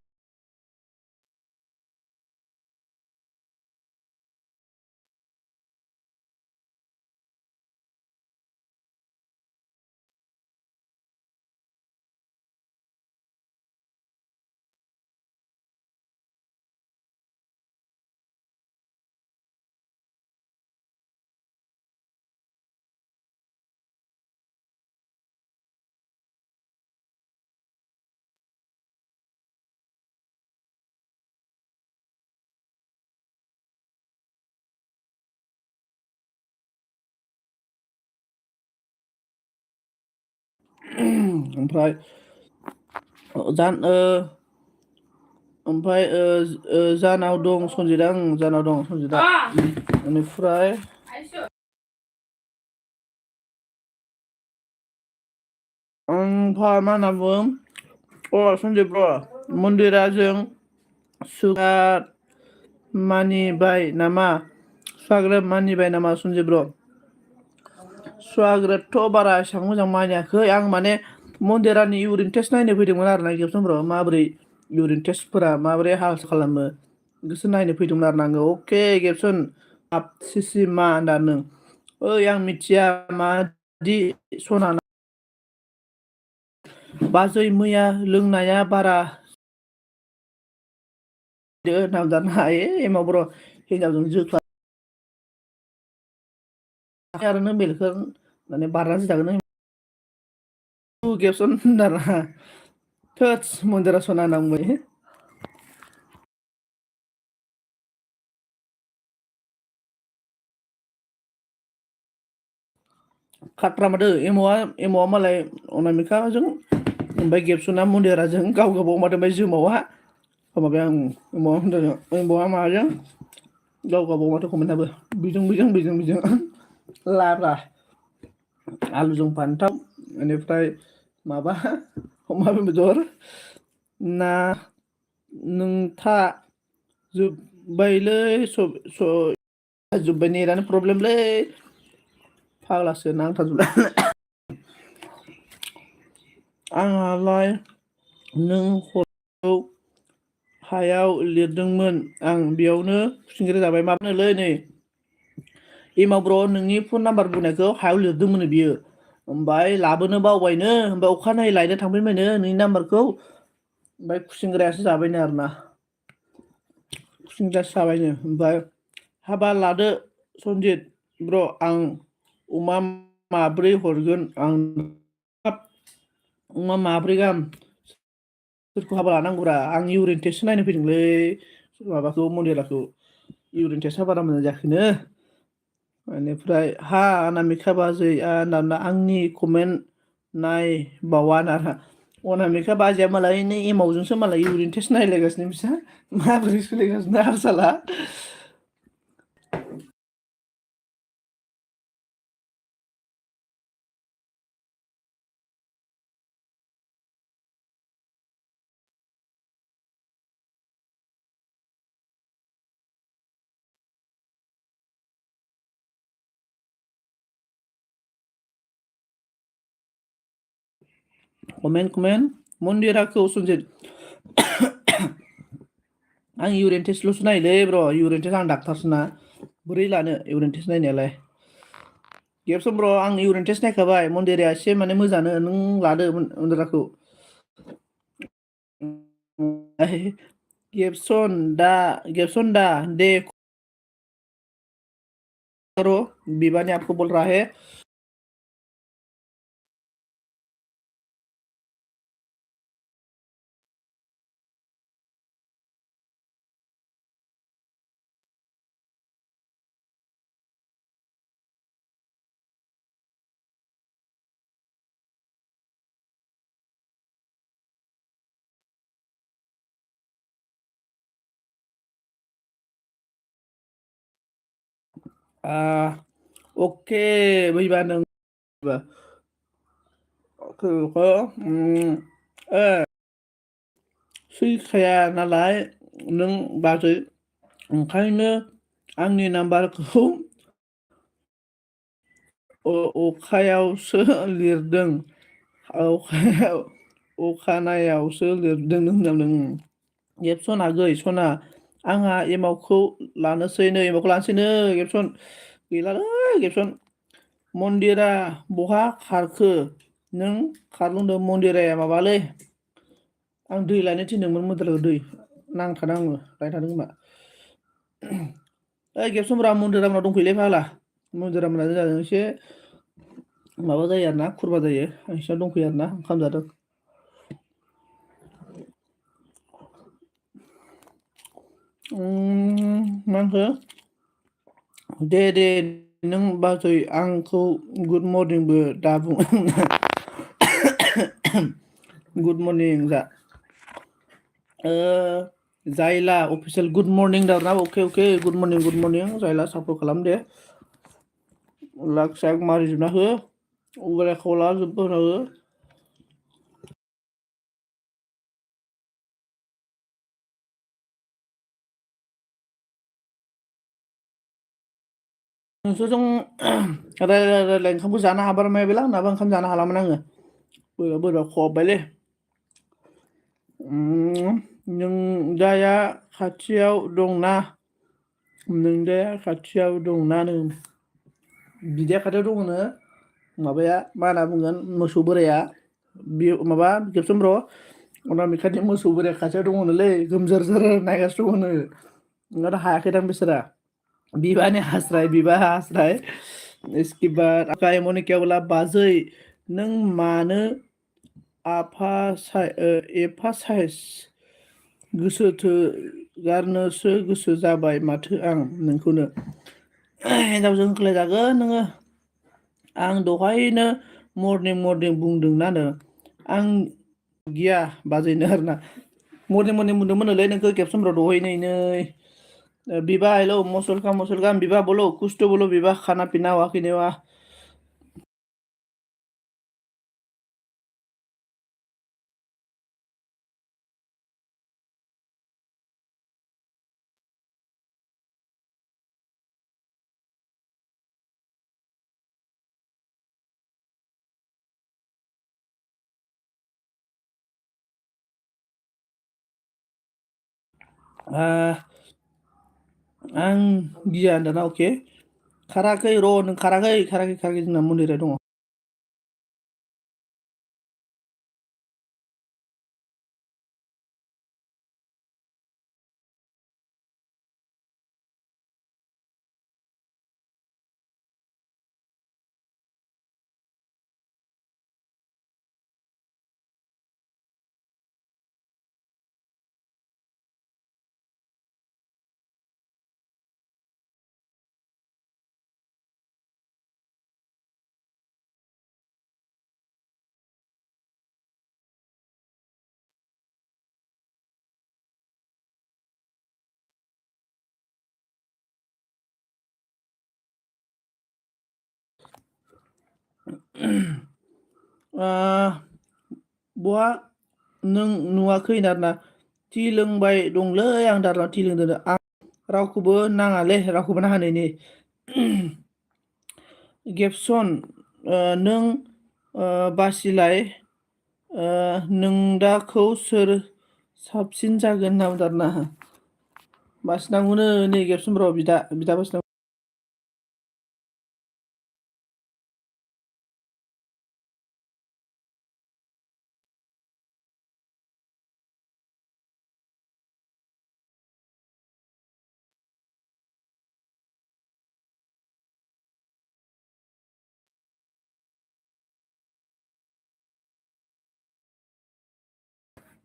ओमफ्राय जानाव दं सन्जिदा जानाव दं सन्जिदा बेनिफ्राय मा होनना बुङो सन्जिब ब्र मन्दिराजों सुगात मानिबाय नामा स्वागत मानिबाय नामा सन्जिब ब्र स्वागतथ' बारा एसेबां मोजां मानियाखै आं माने मन्दिरानि इउरिन टेस्ट नायनो फैदोंमोन आरोना गेप्सन ब्र माबोरै इउरिन टेस्टफोरा माबोरै हाल खालामो गोसो नायनो फैदोंमोन आरो आङो अके गेप्सन सिसि मा होनना नों ओइ आं मिथिया मा दि सना बाजै मैया लोंनाया बारा नामजानो हायो एमाव बर' हिनजावजों जोख्ला आरो नों बेलखौ माने बारनासो जागोन गेबसन दाना थोस मन्दिरा सना होनना बुंबाय खाट्रा माथो एमावा मालाय अनामिकाजों ओमफ्राय गेबसना मन्दिराजों गाव गावबाव माथो ओमफ्राय जोमावा माबाया एमावा माबाजों गाव गावबाव माथो कमेन्टआबो बिजों लाब्रा आलुजों फान्थाव बेनिफ्राय माबा अमा बेदर ना नोंथा जोब्बायलै जोब्बाय नेटानो प्रब्लेमलै फाग्लासो नांथाजोबबाय आंहालाय नों हरखौ हायाव लिरदोंमोन आं बेयावनो खुसेंग्रा जाबाय माबानोलै नै एमाव ब्र नोंनि फन नाम्बार बुंनायखौ हायाव लिरदोंमोन बियो ओमफ्राय लाबोनो बावबायनो ओमफ्राय अखानायै लायनो थांफिनबायनो नोंनि नाम्बारखौ ओमफ्राय खुसेंग्रायासो जाबायनो आरोना खुसेंग्रायासो जाबायनो ओमफ्राय हाबा लादो सनजित ब्र आं अमा माब्रै हरगोन आं अमा माब्रै गाहाम सोरखौ हाबा लानांगौरा आं इउरिन टेस्ट नायनो फैदोंलै माबाखौ मन्दिराखौ इउरिन टेस्टआ बारा मोजां जायाखैनो बेनिफ्राय हा अनामिका बाजै आंनि कमेन्ट नायबावा नारा अनामिका बाजैया मालाय नै एमावजोंसो मालाय इउरिन टेस्ट नायलायगासिनो बिसा माबोरै सोलिगासिनो हारसाला कमेन्ट मन्दिराखौ सनजित आं इउरिन टेस्टल'सो नायोलै ब्र इउरिन टेस्ट आं डाक्टारसोना बोरै लानो इउरिन टेस्ट नायनायालाय गेबसन ब्र आं इउरिन टेस्ट नायखाबाय मन्दिरा एसे माने मोजाङानो नों लादो मन्दिराखौ गेबसन दा दे करो विवा ने आपको बोल रहा है ओके विवा नों सैखाया नालाय नों बाजै ओंखायनो आंनि नाम्बारखौ अखायावसो लिरदों अखानायावसो लिरदों होनदों गेबसन आगै सना आंहा एमावखौ लानोसैनो गेबसन गैलालै गेबसन मन्दिरा बहा खारखो नों खारलुंदों मन्दिराया माबालै आं दै लायनो थिनदोंमोन मन्दिराखौ दै नांखादों आङो लायनो थांदों खोमा ओइ गेबसनफ्रा मन्दिरामोनाव दंफैयोलै फाग्ला मन्दिरामोना जोंहाजों एसे माबा जायो आरोना खुरबा जायो आं बिसिनाव दंफैयो आरोना ओंखाम जादों मा होनखो दे नों बाजै आंखौ गुड मर्निंबो दा बुं गुड मर्निं जा जायला अफिसियेल गुड मर्निं दारना अके गुड मर्निं जायला सापर्ट खालाम दे लाक साक मारिजोबना हो उग्राखौ लाजोबबो हो नोंसोरजों रायलाय ओंखामखौ जानो हाबार मायबायलां होनाबा ओंखाम जानो हालामोन आङो बोरैबा खहाबबायलै नोंदाया खाथियाव दंना नोंदाया खाथियाव दंना बिदाया खाथियाव दङनो माबाया मा होनना बुंगोन मोसौ बोराया बे माबा गेबसन ब्र' उनाव बेखायनो मोसौ बोराया खाथियाव दङनोलै गोमजोर जोर नायगासिनो दङनो ओंखायनो हायाखैदां बिसोरा बिबानि हास्राय बिबा हास्राय इसके बाद आकाय मनिकाया बोला बाजै नों मानो एफा साइज गोसोथो गारनोसो गोसो जाबाय माथो आं नोंखौनो हिनजावजों होख्लायजागोन नोङो आं दहायनो मर्निं बुंदोंनानो आं गिया बाजैनो आरोना मर्निं बुंदोंमोनलै नोंखौ खेबसनफ्राव दहायनो विवाह हेलो मसल काम विवाह बोलो कुछ तो बोलो विवाह खाना पीना हुआ कि नहीं हुआ आं गिया दाना अके खाराखै र' नों खाराखै जोंना मन्दिरा दङ बहा नों नुवाखै आरोना टि लोंबाय दंलै आं दारना टि लोंदों आं रावखौबो नाङालै रावखौबो नाङा नै गेबसन नों बासिलाय नोंदाखौ सोर साबसिन जागोन होनना बुंदों आरोना बासिनांगौनो नै गेबसन बिदा बासिनांगौ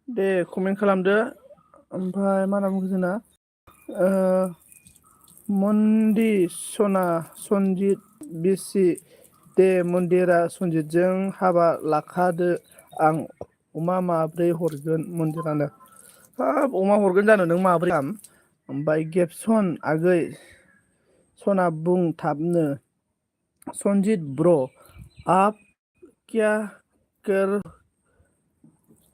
दे कमेन्ट खालामदो ओमफ्राय मा होनना बुङो जोंना मन्दि सना सनजित बिसि दे मन्दिरा सनजितजों हाबा लाखादो आं अमा माब्रै हरगोन मन्दिरानो हाब अमा हरगोन जानो नों माब्रै ओमफ्राय गेबसन आगै सना बुं थाबनो सनजित ब्र आप क्या कर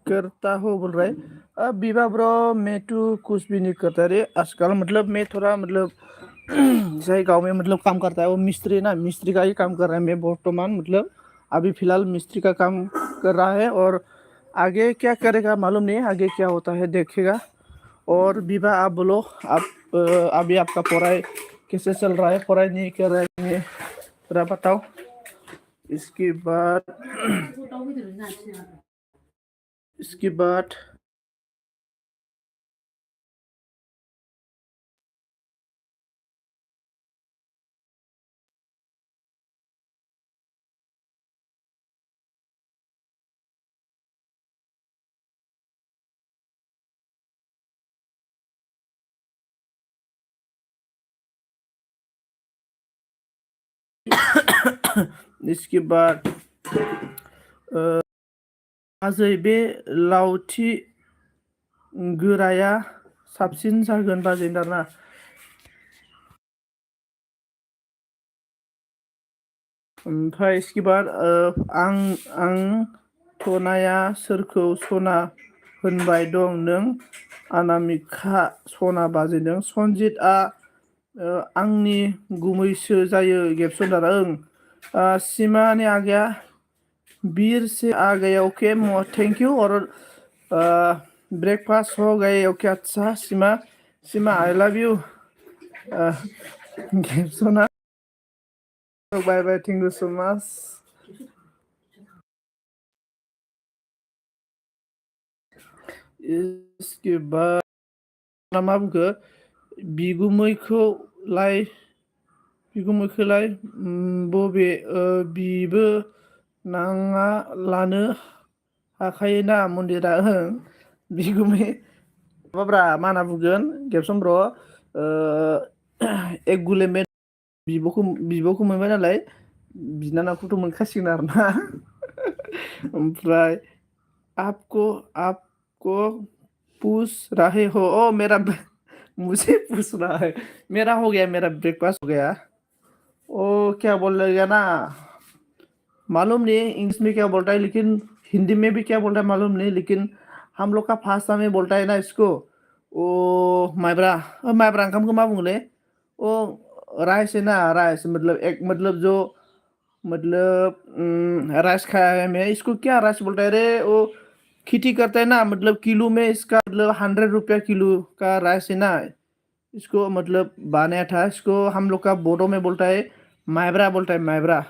करता हो बोल रहा है अब विवाह ब्रो मैं तो कुछ भी नहीं करता रे आजकल मतलब मैं थोड़ा मतलब जैसे गांव में मतलब काम करता है वो मिस्त्री ना मिस्त्री का ही काम कर रहा है मैं वर्तमान मतलब अभी फिलहाल मिस्त्री का काम कर रहा है और आगे क्या करेगा मालूम नहीं आगे क्या होता है देखेगा और विवाह आप बोलो आप अभी आपका पढ़ाई कैसे चल रहा है पढ़ाई नहीं कर रहे हैं जरा बताओ इसके बाद इसके बाद इसके बाद बाजै बे लावथि गोराया साबसिन जागोन बाजै दाना ओमफ्राय इसके बाद आं सनाया सोरखौ सना होनबाय दं नों अनामिका सना बाजैदों सनजितआ आंनि गुमैसो जायो गेबसन दाना सीमा ने आ गया वीर से आ गया ओके थैंक यू और ब्रेकफास्ट हो गए ओके अच्छा सीमा आई लव यू गेबसना bye bye thank you so much इसके बाद मा बुंखो बिगुमैखौलाय बबे बिबो नाङा लानो हाखायोना मन्दिरा ओं बिगुमै माबाब्रा मा होनना बुंगोन गेबसन ब्र एक गुलेमेट बिब'खौ मोनबाय नालाय बिनानावखौथ' मोनखासिगोन आरोना ओमफ्राय आपको आपको पूछ रहे हो ओ मेरा मुझे पूछ रहा है मेरा हो गया मेरा ब्रेकफास्ट हो गया ओ क्या बोल रहा ना मालूम नहीं इंग्लिश में क्या बोलता है लेकिन हिंदी में भी क्या बोलता है मालूम नहीं लेकिन हम लोग का भाषा में बोलता है ना इसको ओ माइब्रा माइब्रा ओंखाम को मा बुङोलै ओ राइस है ना राइस मतलब एक मतलब जो मतलब राइस खाया है मैं इसको क्या राइस बोलता है रे वो खेती करता है ना मतलब किलो में इसका मतलब 100 रुपया किलो का राइस है ना इसको मतलब बनाया था इसको हम लोग का बोडो में बोलता है माइब्रा बोलता है माइब्रा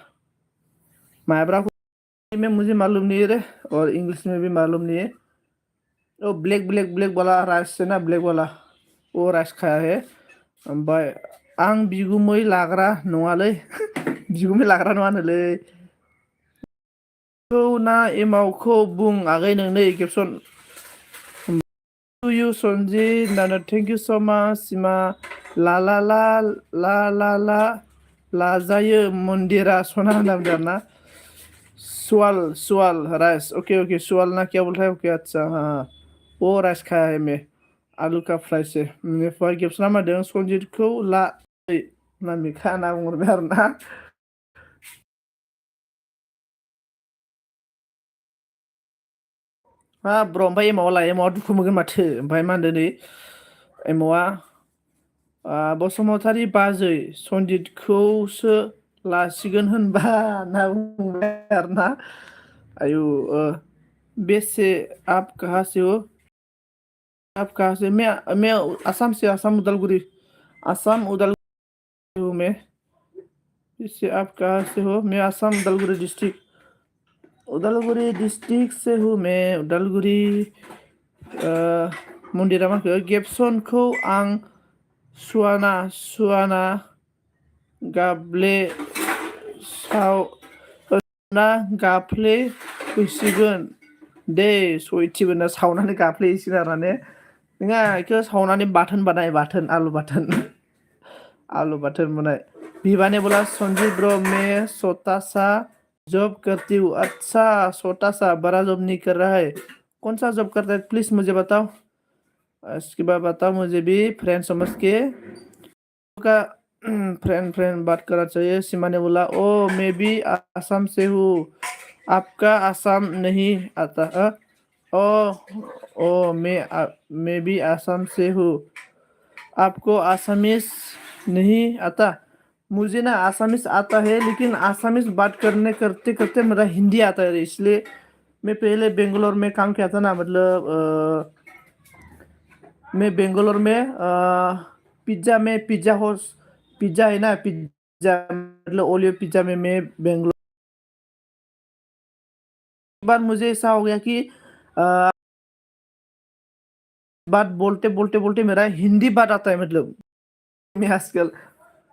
माइब्रा को में मुझे मालूम नहीं है रे और इंग्लिश में भी मालूम नहीं है वो ब्लैक ब्लैक ब्लैक वाला राइस है ना ब्लैक वाला वो राइस खाया है ओमफ्राय आं बिगुमै लाग्रा नङालै बिगुमै लाग्रा नङा होनोलै खौ ना एमावखौ बुं आगै नोंनो केपसन टु इउ सनजित होननानै थेंक इउ स' माच सिमा ला ला ला ला ला ला लाजायो मन्दिरा सना होनना बुंदों आरोना सुवाल राइस ओके ओके सुवाल ना क्या बोलता है ओके अच्छा हाँ वो राइस खाया है मैं आलू का फ्राई से बेनिफ्राय गेबसना मादों सनजितखौ ला नामिखा होनना बुंहरबाय आरोना मा ब्र ओमफ्राय एमावआ दुखु मोनगोन माथो ओमफ्राय मा होनदों नै एमावआ बसुमतारी बाजै सनजितखौसो लासिगोन होनबा होनना बुंबाय आरोना आयु बेसे आप कहाँ से हो आप कहाँ से मैं आसाम से आसाम उदालगुरी आसाम उदालगुरी हूँ मैं इससे आप कहाँ से हो मैं आसाम उदालगुरी डिस्ट्रिक्ट से हूँ मैं उदालगुरी मन्दिरा माखो गेबसनखौ आं सुवाना गाब्ले सावना गाफ्ले फैसिगोन दे सयथिबो ना सावनानै गाफ्लेहैसिगोन आरो ने नङा बेखौ सावनानै बाथोन बानाय बाथोन आलु बाथोन आलू बटर बनाए भिवाने बोला संजीव ब्रो मैं छोटा सा जॉब करती हूँ अच्छा छोटा सा बड़ा जॉब नहीं कर रहा है कौन सा जॉब करता है प्लीज मुझे बताओ इसके बाद बताओ मुझे भी फ्रेंड समझ के का फ्रेंड बात करना चाहिए सीमा ने बोला ओ मैं भी आसाम से हूँ आपका आसाम नहीं आता ओ ओ मैं भी आसाम से हूँ आपको आसामीज नहीं आता मुझे ना आसामीज आता है लेकिन आसामीज बात करते करते मेरा हिंदी आता है इसलिए मैं पहले बेंगलोर में काम किया था ना मतलब मैं बेंगलोर में पिज्ज़ा हाउस पिज्ज़ा है ना पिज्ज़ा मतलब ओलियो पिज्ज़ा में मैं बेंगलोर बार मुझे ऐसा हो गया कि बात बोलते बोलते बोलते मेरा हिंदी बात आता है मतलब मैं आजकल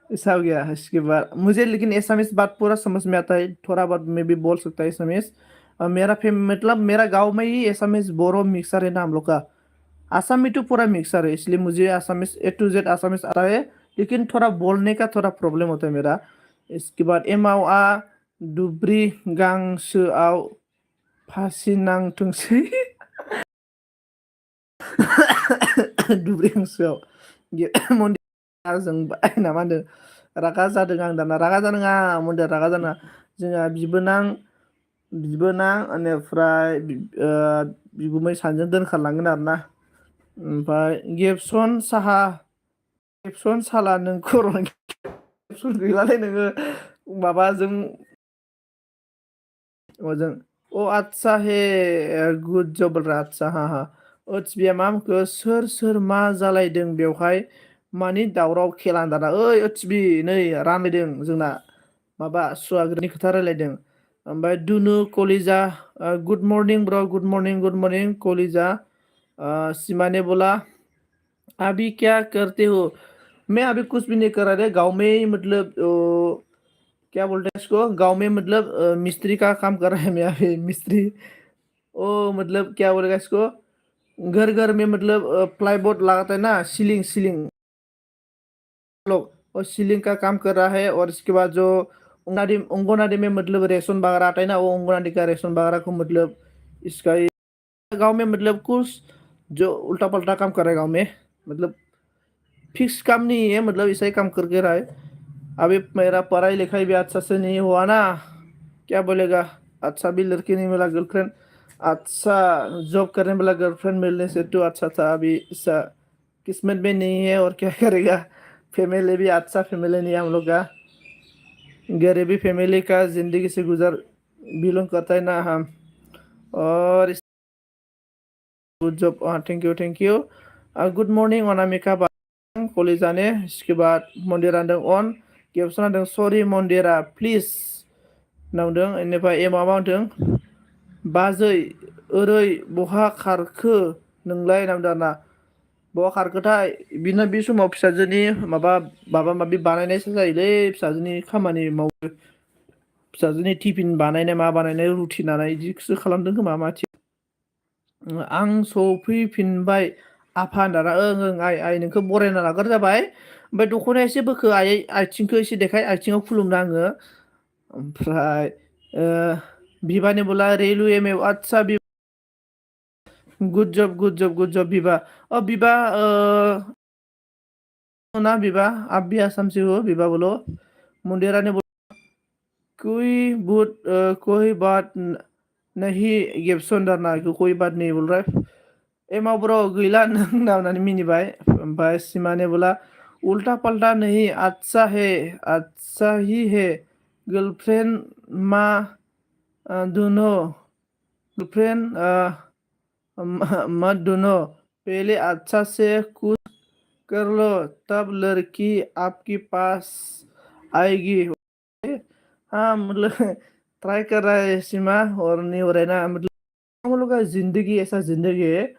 ऐसा हो गया है इसके बाद मुझे लेकिन एसामीस बात पूरा समझ में आता है थोड़ा बहुत मैं भी बोल सकता है एसामीस मेरा मतलब मेरा गांव में ही एसामीस बोरो मिक्सर है ना हम लोग का आसाम में तो पूरा मिक्सर है इसलिए मुझे Assamese A to Z Assamese आता है लेकिन थोड़ा बोलने का थोड़ा प्रॉब्लम होता है मेरा इसके बाद एमाव आ दुब्री गांसोआव फासि नांथोंसै दुब्रि हांसोआव जोंबाय ना मा होनदों रागा जादों आं दाना रागा जानाङा मन्दिर रागा जानाङा जोंहा बिबोनां बेनिफ्राय बिगुमै सानैजों दोनखारलांगोन आरोना ओमफ्राय गेबसन साला नों खर' गेबसन गैलालै नोङो माबाजों ओजों ओ आदसा हे गुड जब आदसा हा हा ओत्सबिया मा होनखो सोर मा जालायदों बेवहाय मानि दावराव खेला दाना ओइ ओत्सबि नै रानलायदों जोंना माबा सुवागोरनि खोथा रायलायदों ओमफ्राय दुनु कलिजा गुड मर्निं ब्र गुड मर्निं कलिजा सीमा ने बोला अभी क्या करते हो? मैं अभी कुछ भी नहीं कर रहा रे, गाँव में ही मतलब क्या बोलते हैं इसको, गाँव में मतलब मिस्त्री का काम कर रहा है मैं अभी मिस्त्री। ओ मतलब क्या बोलेगा इसको, घर घर में मतलब प्लाईबोर्ड लगाता है ना, सीलिंग सीलिंग लोग, और सीलिंग का काम कर रहा है। और इसके बाद जो अंगनवाड़ी में मतलब रेशन वगैरह आता है ना, वो अंगनवाड़ी का रेशन वगैरह को मतलब इसका गांव में मतलब कुछ जो उल्टा पल्टा काम कर रहा है गाँव में, मतलब फिक्स काम नहीं है, मतलब ऐसा ही काम करके रहा है। अभी मेरा पढ़ाई लिखाई भी अच्छा से नहीं हुआ ना, क्या बोलेगा, अच्छा भी लड़की नहीं मिला, गर्लफ्रेंड, अच्छा जॉब करने वाला गर्लफ्रेंड मिलने से तो अच्छा था। अभी ऐसा किस्मत में नहीं है, और क्या करेगा। फैमिली भी अच्छा फैमिली नहीं है हम लोग का, गरीबी फैमिली का जिंदगी से गुजर बिलोंग करता है ना हम। और good job, thank you thank you. Good morning Anamika कलेजाने। इसके बाद मन्दिरा दं अन गेबसना दं सरि मन्दिरा प्लिज नांदों। बेनिफ्राय एमा मा होनदों बाजै ओरै बहा खारखो नोंलाय नांदों आरोना, बहा खारखोथाय। बिनो बे समाव फिसाजोनि माबा माबि बानायनायसो जायोलै, फिसाजोनि खामानि मावो, फिसाजोनि टिफिन बानायनाय मा बानायनाय रुटि नानाय बिदिसो खालामदों खोमा माथि। आं सफैफिनबाय आफा होनदाना, ओं ओं आइ आइ नोंखौ बरायना लाग्रो जाबाय। ओमफ्राय दख'ना एसे बोखो आइ, आथिंखौ एसे देखाय, आथिङाव खुलुमना आङो। ओमफ्राय बिबानि बोला रेलवे में आदसा गुड जब गुड जब गुड जब बिबा। बिबा ना बिबा आप भी आसाम से हो? बिबा बोलो। मुंडेरा ने कोई बुत कोई बात नहीं गेबसन दारना, कोई बात नहीं बोल रहा है। एमाव ब्रो गैला नों होननानै मिनिबाय। ओमफ्राय सिमाने बोला उल्टा पल्टा नहीं, अच्छा है, अच्छा ही है, गर्लफ्रेंड मा दोनों, गर्लफ्रेंड मत दोनों, पहले अच्छा से कुछ कर लो, तब लड़की आपके पास आएगी। हाँ मतलब ट्राई कर रहा है सीमा, और नहीं हो रहा है ना, मतलब हम लोग का जिंदगी ऐसा जिंदगी है,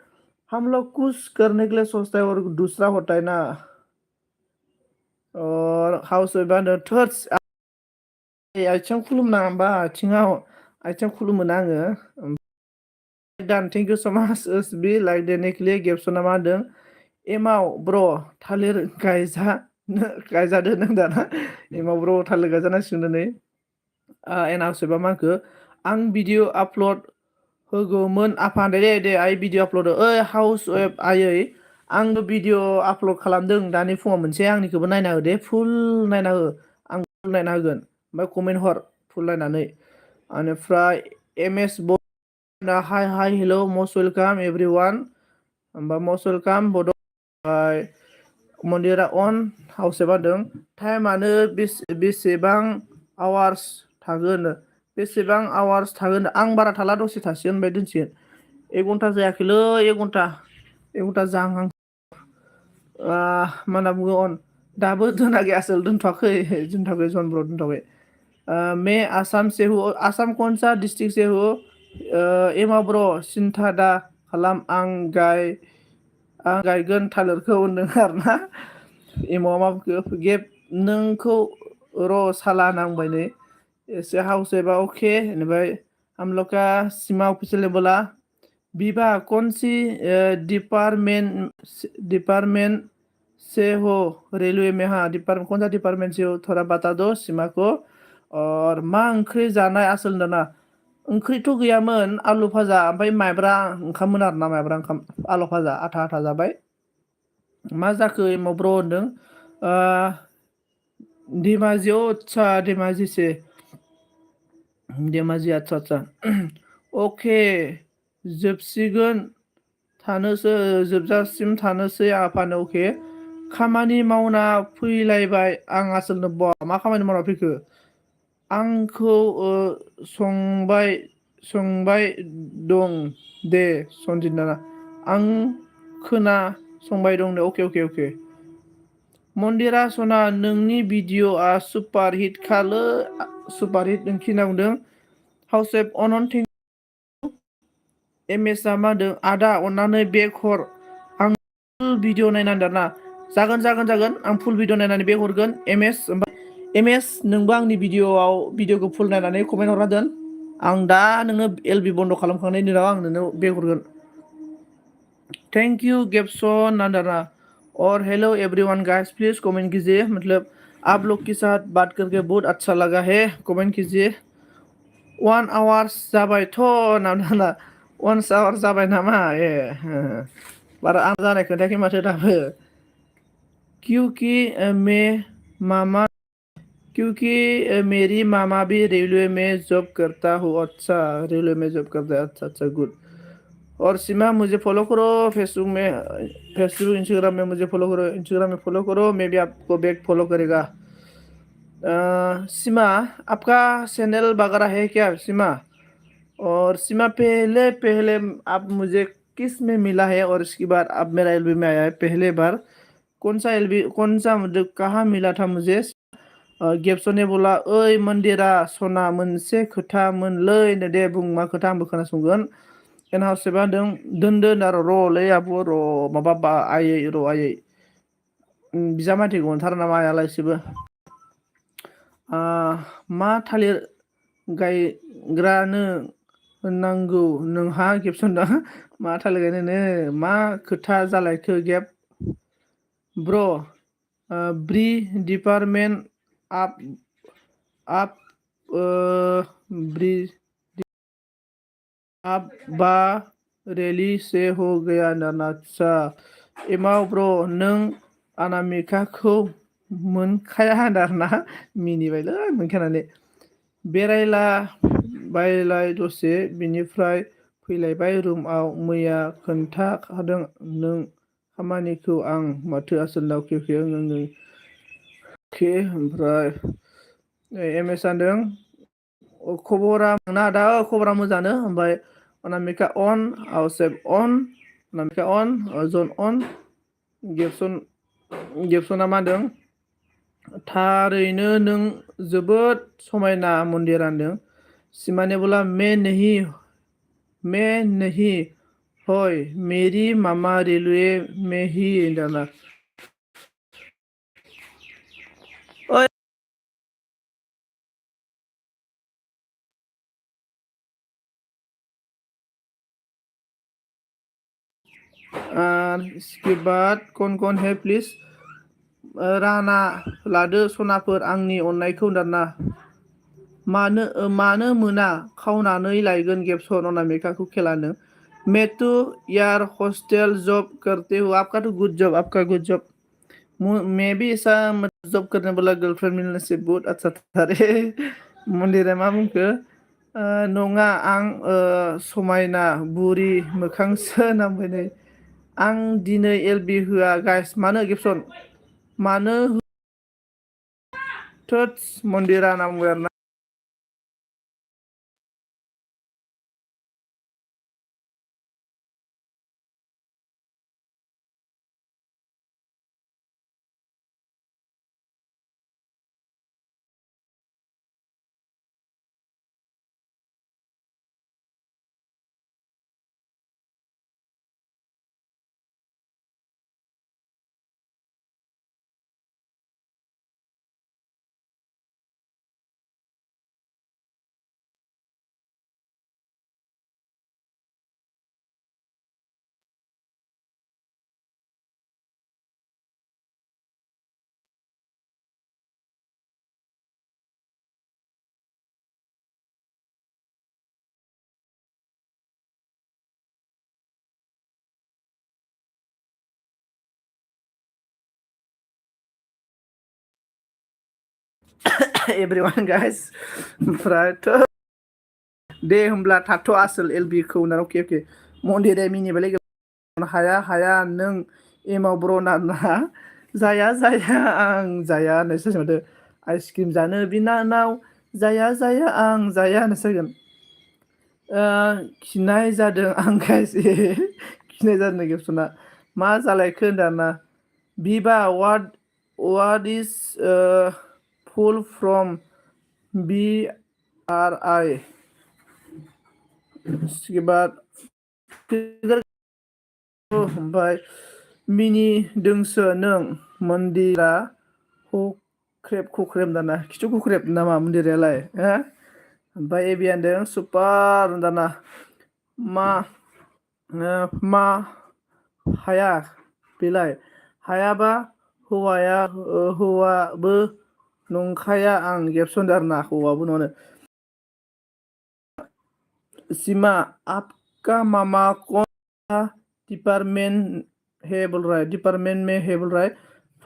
हम लोग कुछ करने के लिए सोचता है और दूसरा होता है ना। और हाउस वाइफ थर्ड्स आथिं खुलुमनाङा होमबा, आथिं खुलुमो ना आङो। दान थेंक इउ सो माच एस बी लाइक देने के लिए। गेबसना मा होनदों एमाव ब्र थालिर गायजादो नों दाना। एमाव ब्र थालिर गायजानांसिगोन दिनै। एनाउन्सबा मा होनखो, आं भिडिअ आपलड होगौमोन आफा दे दे आइ भिडिअ आपलड ओइ हाउस वाइफ आयै, आंबो भिडिअ आपलड खालामदों दानि फुङाव मोनसे, आंनिखौबो नायना हो दे, फुल नायना हो, आं फुल नायना होगोन। ओमफ्राय कमेन्ट हर फुल नायनानै। बेनिफ्राय एम एस हाय hi hello' must welcome everyone, होमबा मस्ट वेलकाम बड'। मन्दिरा अन हाउस बादों टाइमानो बेसेबां आवार्स थागोन, बेसेबां आवार्स थागोन, आं बारा थाला दसे थासिगोन ओमफ्राय दोनसिगोन। 1 घन्टा जायाखैलै, 1 घन्टा जाहां। मा होनना बुङो अन, दाबो दोनाखै आसोल, दोनथ'वाखै जन ब्र दोनथ'वाखै। मैं आसाम से हूँ, आसाम कौन सा डिस्ट्रिक्ट से हूँ? एमा ब्र सिन्था दा खालाम, आं गायगोन थालिरखौ होनदों आरोना। एमाव मा बुंखो, गेब नोंखौ र' साला नांबाय नै ऐसे हाउस एबा ओके। बेनिफ्राय हम लोग का सीमा ऑफिशियल ने बोला विभा कौन सी डिपार्टमेंट से हो? रेलवे में। हाँ डिपार्टमेंट, कौन सा डिपार्टमेंट से हो थोड़ा बता दो सीमा को। और मा ओंख्रि जानाय आसोल होनदोंना, ओंख्रिथ' गैयामोन, आलु भाजा ओमफ्राय माइब्रा ओंखाममोन आरोना, माइब्रा ओंखाम आलु भाजा आथा आथा जाबाय। मा जाखो एमाव ब्र होनदों धेमाजि, आदसा धेमाजि से, धेमाजि आदसा आदसा अके जोबसिगोन जोबजासिम थानोसै आफानो अके। खामानि मावना फैलायबाय आं आसोलनो, मा खामानि मावना फैखो? आंखौ संबाय दं दे सनजित दाना, आं खोना संबाय दं दे, अके अके अके। मन्दिरा सना नोंनि भिडिअ'आ सुपार हिट खालै, सुपार हिट नोंखि होनना बुंदों। हाउस वाइफ अनन MS आ मा होनदों आदा अननानै बेग हर आं फुल भिडिअ नायनानै दाना जागोन आं फुल भिडिअ नायनानै बेग हरगोन MS ओमफ्राय MS नोंबो आंनि भिडिअखौ फुल नायनानै कमेन्ट हरना दोन आं दा नोंनो LB बन्द खालामखांनायनि उनाव आं नोंनो बेग हरगोन थैंक यू गेप्सन नांदारा और hello everyone guys please comment कीजिए मतलब आप लोग के साथ बात करके बहुत अच्छा लगा है कमेंट कीजिए 1 आवर्स जाबायथ' नांदारा 1 आवर जाबाय नामा ए बारा आं जानाय खोन्थायाखै माथो दाबो क्योंकि मैं मामा क्योंकि मेरी मामा भी रेलवे में जॉब करता हूँ अच्छा रेलवे में जॉब करता है अच्छा गुड और सीमा मुझे फॉलो करो फेसबुक इंस्टाग्राम में मुझे फॉलो करो इंस्टाग्राम में फॉलो करो मैं भी आपको बैक फॉलो करेगा सीमा आपका चैनल वगैरह है क्या सीमा और सीमा पहले पहले आप मुझे किस में मिला है और इसके बाद अब मेरा एलबी में आया है पहले बार कौन सा मतलब कहाँ मिला था मुझे गेप्सने बोला ओइ मन्दिरा सना मोनसे खोथा मोनलै दे बुं मा खोथा आंबो खोनासंगोन एनहाउसेबा दोनदोन आरो र'लै आब' र' माबा आयै बिजामादैखौ अनथारो नामा आयालाय एसेबो मा थालिर गायग्रानो होननांगौ नोंहा गेप्सन दा मा थालिर गायनोनो मा खोथा जालायखो गेप ब्र' ब्रि डिपार्टमेन्ट आप ब्रि अब बा रेली से हो गया नाचा एमाव ब्र' नों अनामिकाखौ मोनखाया आरोना मिनिबायलै मोनखानानै बेरायला बायलाय दसे बिनिफ्राय फैलायबाय रुमाव मैया खोन्थाखादों नों खामानिखौ आं माथो आसोलाव केके ओमफ्राय MS सानदों खबरा मोना दा खबरा मोजाङानो ओमफ्राय अनामिका अन आउसेफ अन अनामिका अन जन अन गेप्सना मा होनदों थारैनो नों जोबोद समायना मन्दिर होनदों सिमाने बोला मैं नहीं होय मेरी मामा रेलवे में ही दाना ओए इसके बाद कौन है प्लीज राना लादो सनाफोर आंनि अननायखौ दाना मानो मोना खावनानै लायगोन गेप्सन अनामिकाखौ खेलानो मैं तो यार हॉस्टल जॉब करते हो आपका तो गुड जॉब आपका गुड जॉब मैं भी ऐसा जॉब करने वाला गर्लफ्रेंड मिलने से बहुत अच्छा था रे मन्दिरा मा बुंखो नङा आं समायना बुरि मोखांसो नांबाय आं दिनै LB होआ गाइस मानो गेप्सन मानो थोट्स मन्दिरा नांगौ आरोना एभ्रिवान गाइस ओमफ्रायथ' दे होमब्ला थाथ' आसोल LB खौ उनाव के मन्दिरा मिनिबायलै हाया नों एमाव ब्र' ना जाया आं जाया होननायसो माथो आइसक्रिम जानो बिनानाव जाया आं जाया होननायसो खिनाय जादों आं गाइस खिनाय जादों गेप्सना मा जालायखो होनदाना बिबा what is full from BRI इसके बाद फिगर ओमफ्राय मिनि दोंसो नों मन्दिरा खुख्रेब दाना खिथु खुख्रेब नामा मन्दिरालाय हा ओमफ्राय एबियानदों सुपार दाना मा हाया बेलाय हायाबा हौवाबो नंखाया आं गेबसनदों आरोना हौवाबो नङानो सीमा आपका मामा कौन सा डिपार्टमेंट में है बोल रहा है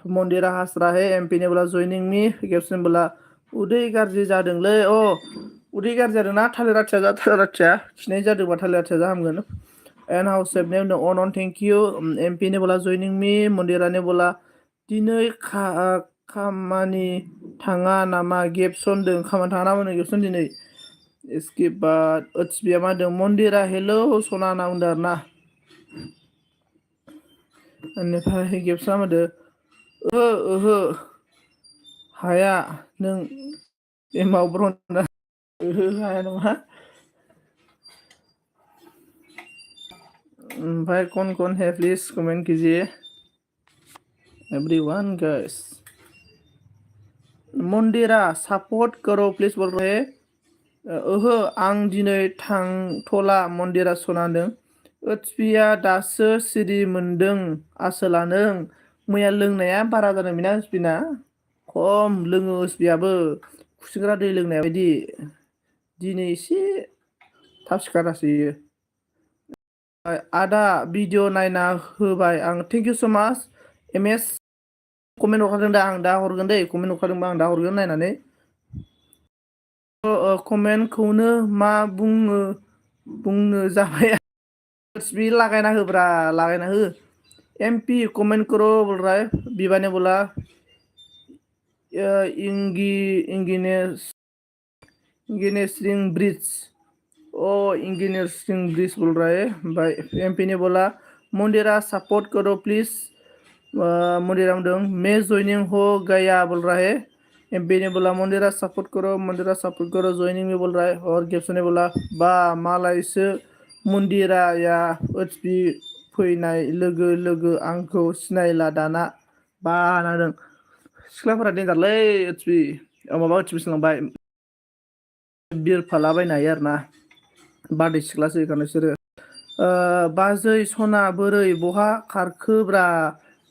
मन्दिरा हंस रहा है एमपी ने बोला जॉइनिंग मी गेबसन बोला उदै गाज्रि जादोंलै उदै गाज्रि जादोंना थालिर आथिया खिनाय जादोंबा थालिर आथिया जाहामगोन एन हाउस सेफने अन थेंक यू एमपी ने बोला जॉइनिं मी मन्दिरा ने बोला दिनै खामानि थाङा नामा गेबसनदों खामानि थाङा नामा गेबसन दिनै इसके बाद ओत्सबिया मा होनदों मन्दिरा हेलौ सना होनना बुंदों आरोना बेनिफ्राय गेबसना मा होनदों ओहो हाया नों एमाव ब्रना ओहो हाया नङा ओमफ्राय कौन है प्लीज कमेंट कीजिए एवरीवन गाइस मन्दिरा सपोर्ट करो प्लीज बोल रहे ओहो आं दिनै थांथला मन्दिरा सना होनदों ओत्सबिया दासो सिरि मोनदों आसोला नों मैया लोंनाया बारा जादों बेना ओत्सबिना खम लोङो ओत्सबियाबो खुसेंग्रा दै लोंनाय बायदि दिनै एसे थाब सिखारासै इयो आदा भिडिअ नायना होबाय आं थेंक इउ स माच एम एस कमेन्ट हरखादों दा आं दा हरगोन दै कमेन्ट हरखादोंबा आं दा हरगोन नायनानै कमेन्टखौनो मा बुंनो जाबाय भी लगाना होब्रा लगाना हो एमपी कमेंट करो बोल रहा है विवा ने बोला इंजीनियरिंग ब्रिज इंजीनियरिंग ब्रिज बोल रहा है भाई एमपी ने बोला मन्दिरा सपोर्ट करो प्लीज मन्दिरा मैं ज्वाइनिंग हो गया बोल रहा है एमपी ने बोला मन्दिरा सपोर्ट करो ज्वाइनिंग में बोल रहा है और गेबसन ने बोला बा मालायसो मन्दिराया ओत्सबि फैनाय लोगो लोगो आंखौ सिनायला दाना बा नादों सिख्लाफोरा देन्जारलै ओत्सबि माबा ओत्सबि सोलांबाय बिरफालाबायनो हायो आरोना बारदै सिख्लासो एखानो बिसोरो बाजै सना बोरै बहा खारखोब्रा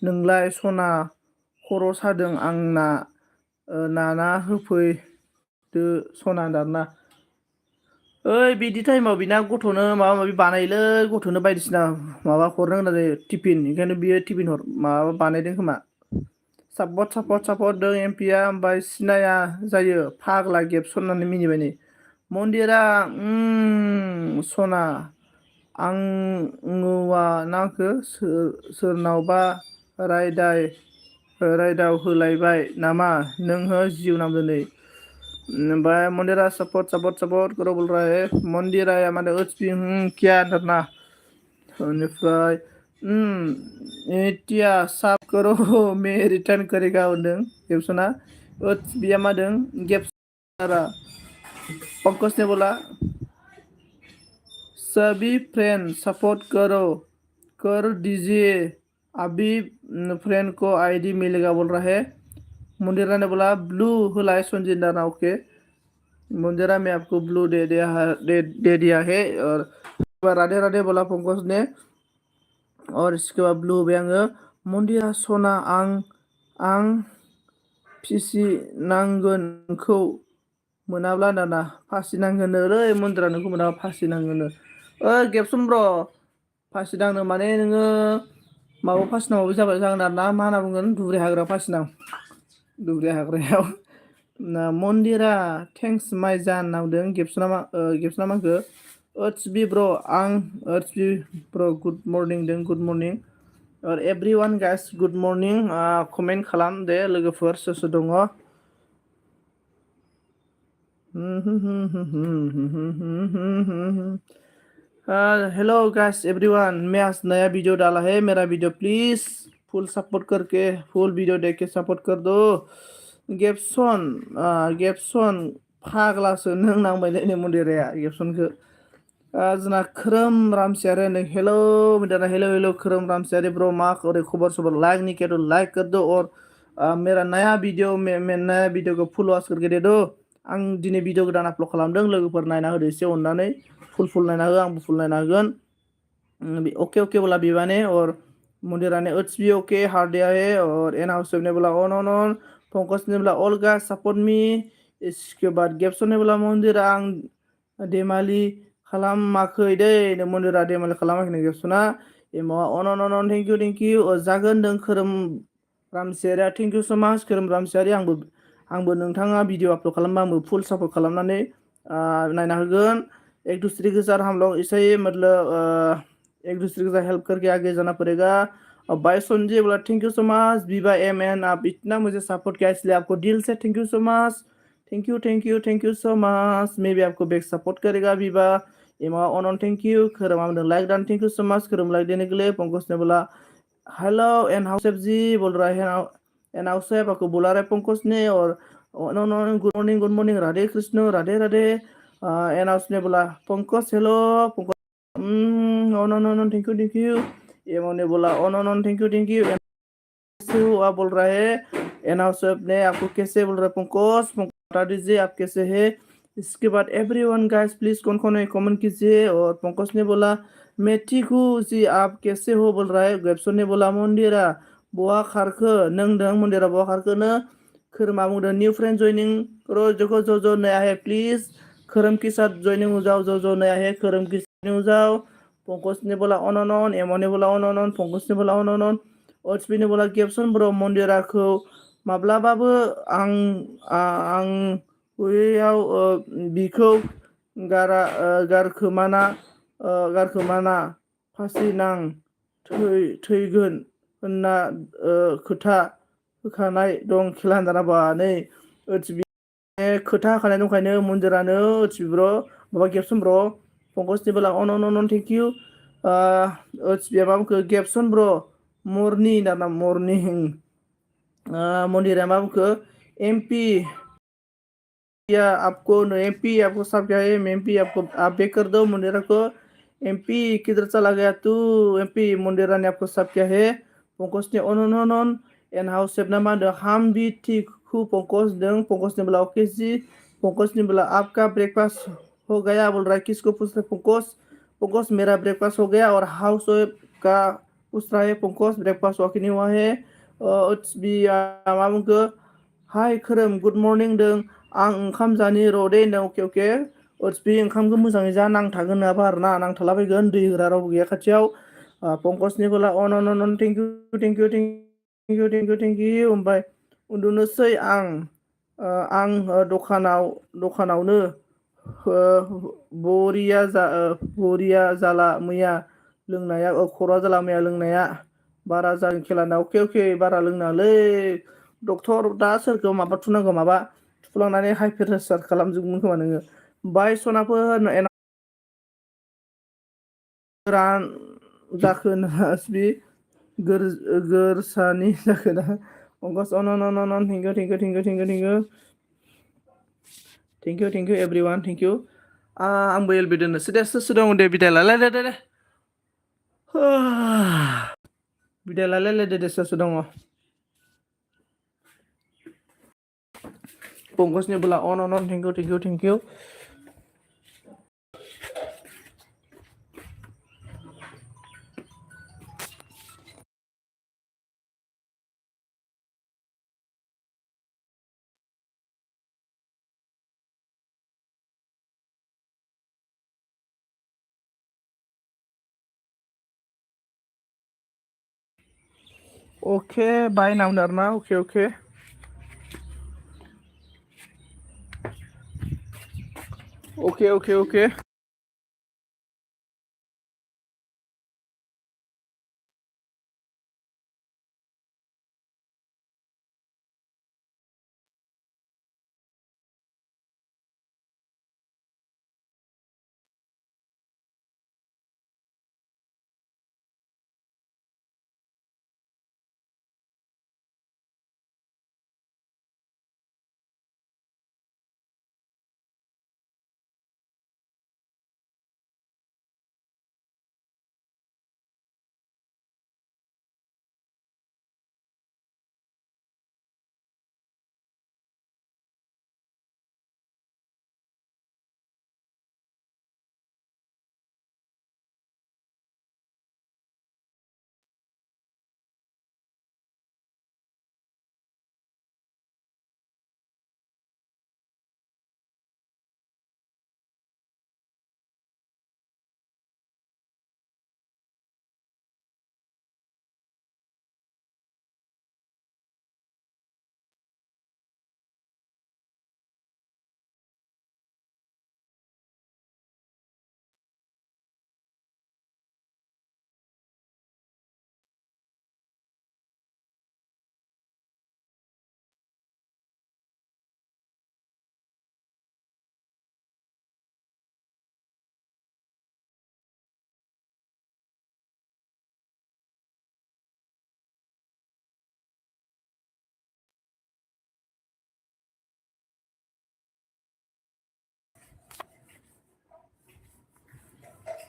नोंलाय सना खर' सादों आंना नाना होफैदो सना होनदों आरोना ओइ बिदि टाइमाव बिना गथ'नो माबा माबि बानायोलै गथ'नो बायदिसिना माबा हरनो गोनां जायो टिफिन ओंखायनो बियो टिफिन माबा बानायदों खोमा सापर्ट दों एमपिया ओमफ्राय सिनाया जायो फाग्ला गेबसन होननानै मिनिबाय नै मन्दिरा सना आंवा नाखो सोरनावबा रायदाव होलायबाय नामा नोंहो जिउ नांदों नै ओमफ्राय मन्दिरा सपोर्ट करो बोल रहा है मन्दिरा माने ओत्सबि क्या ना बेनिफ्राय इतिया साफ करो मैं रिटर्न करेगा होनदों गेबसना ओत्सबिया मा होनदों गेबसनारा पंकज ने बोला सभी फ्रेंड सपोर्ट करो कर दीजिए अभी फ्रेंड को आईडी मिलेगा बोल रहा है मुंदिरा ने बोला ब्लू हुलाए संजिंदा ना ओके मुंदिरा में आपको ब्लू दे दिया है और राधे राधे बोला पंकज ने और इसके बाद ब्लू होबाय आङो मुंदिरा सना आं फिसिनांगोन नोंखौ मोनाब्ला दाना फासि नांगोन ओरै मुंदिरा नोंखौ मोनाबा फासि नांगोन गेबसन ब्र फासि नांनो माने नोङो माबा फासि नांबाबो जागोन आरोना मा होनना बुंगोन दुब्रि हाग्रा फासि नां दुब्रि हाग्रायाव मन्दिरा थेंक्स माइ जान नांदों गेबसना मा होनखो ओत्सबि ब्र गुड मर्निं दों गुड मर्निं और everyone guys good morning comment खालाम दे लोगोफोर सोर सोर दङ हेलो गाइस एवरीवन मैं आज नया वीडियो डाला है मेरा वीडियो प्लीज फुल सपोर्ट करके फुल वीडियो देख के सपोर्ट कर दो गेबसन फाग्लासो नों नांबाय नै मन्दिराया गेबसनखौ जोंना खोरोम रामसियारि ने हेलो मेरा हेलो हेलो खोरोम रामसियारि ब्रो मा करे खबर सबर लाइक नहीं किया तो लाइक कर दो और मेरा नया वीडियो में नया वीडियो को फुल वॉच करके दे दो आं दिनै वीडियो गोदान आपल'ड खालामदों लोगोफोर नायना होदो एसे अननानै फुल नायना हो आंबो फुल नायना होगोन ओके ओके बोला बीवाने और मुंडिरा ने इट्स बी ओके हार्दिया है और एन हाउस ने बोला ऑन पंकज ने बोला ऑल गाइस सपोर्ट मी इसके बाद गेप्सन ने बोला मुंडिरा आं देमालि खालामाखै दै मुंडिरा देमालि खालामाखै गेप्सना एमा अन थेंक इउ जागोन दों खोरोम रामसियारिया थेंक इउ स माच खोरोम रामसियारि आंबो नोंथाङा वीडियो आपल'ड खालामबा आंबो फुल सापर्ट खालामनानै नायना होगोन एक दूसरे के साथ हम लोग ऐसे ही मतलब एक दूसरे के साथ हेल्प करके आगे जाना पड़ेगा और भाई संजय बोला थैंक यू सो मच विवा एम एन आप इतना मुझे सपोर्ट किया इसलिए आपको दिल से thank you so much thank you so much मैं भी आपको बैक सपोर्ट करेगा विवा एमा ऑन थैंक यू खरम हमने like done thank you so much Kharam like देने के लिए पंकज ने बोला हेलो एन हाउसेफ जी बोल रहा है एन हाउसेफ आपको बुला रहा है पंकज ने और गुड मॉर्निंग राधे कृष्ण राधे राधे एन हाउस ने बोला पंकज हेलो पंकज नो थैंक यू एमओ ने बोला ऑन थैंक यू आप बोल रहा है एन हाउस ने आपको कैसे बोल रहा है पंकज बता दीजिए आप कैसे है इसके बाद एवरीवन गाइस प्लीज कौन कमेंट कीजिए और पंकज ने बोला मैं ठीक हूँ जी आप कैसे हो बोल रहा है गेप्सन ने बोला मंदिरा बहा खारखो नोंदों मंदिरा बहा खारखो न खोरमा बुंदों न्यू फ्रेंड जॉइनिंग करो जोको जो नया है प्लीज खोरम के साथ जॉइनिंग हो जाओ जो नया है खोरम के साथ हो जाओ पंकज ने बोला ऑन एमओ ने बोला ऑन पंकज ने बोला ऑन ओचपी ने बोला गेप्सन ब्र मन्दिराखौ माब्लाबाबो आं बैयाव बिखौ गारखोमाना फासि नां थैगोन होनना खोथा होखानाय दं खेला होनजाना नै खोथा होखानाय दंखायनो मन्दिरानो ओचपि ब्र माबा गेप्सन ब्र पंकजनि बोला अन थेंक इउ ओचपिया मा बुंखो गेप्सन ब्र मरनिं दाना मरनिं मन्दिरा मा बुंखो एमपी या आपको एमपी आपको सब क्या है एमपी आपको आप बेक कर दो मुंडेरा को एमपी किधर चला गया तू एमपी मुंडेरा ने आपको सब क्या है पंकज ने ऑन एन हाउस सेव ना दो हम भी ठीक हूँ पंकज ने बोला ओके जी पंकज ने बोला आपका ब्रेकफास्ट हो गया बोल रहा है किसको पूछ रहे पंकज मेरा ब्रेकफास्ट हो गया और हाउस वाइफ का पूछ रहा है पंकज ब्रेकफास्ट हुआ कि नहीं हुआ है भी मा बुंखो हाय खोरोम गुड मर्निं दों आं ओंखाम जानि र' दे होनदों अके ओचपि ओंखामखौ मोजाङै जा नांथागोन नङाबा आरोना नांथालाबायगोन दै होग्रा रावबो गैया खाथियाव पंकजनि बोला अन थेंक इउ ओमफ्राय उन्दुनोसै आं दखानावनो बरिया जाला मैया लोंनाया खर'आ जाला मैया लोंनाया बारा जागोन खेलाना अके बारा लोंनाङालै डक्टर दा सोरखौ माबा थुनांगौ माबा थुफ्लांनानै हाइ प्रेसार खालामजोबगोन खोमा नोङो बाय सनाफोर गोरान जाखोना बे गोरसानि जाखोना पंकज अन thank you everyone thank you आंबो एलबि दोननोसै दे सोर दं दे बिदाय लालाय दे बिदाय लालाय दे सोर दङ पंकजनि बोला अन थेंक इउ ओके बाय नाम आरोना ओके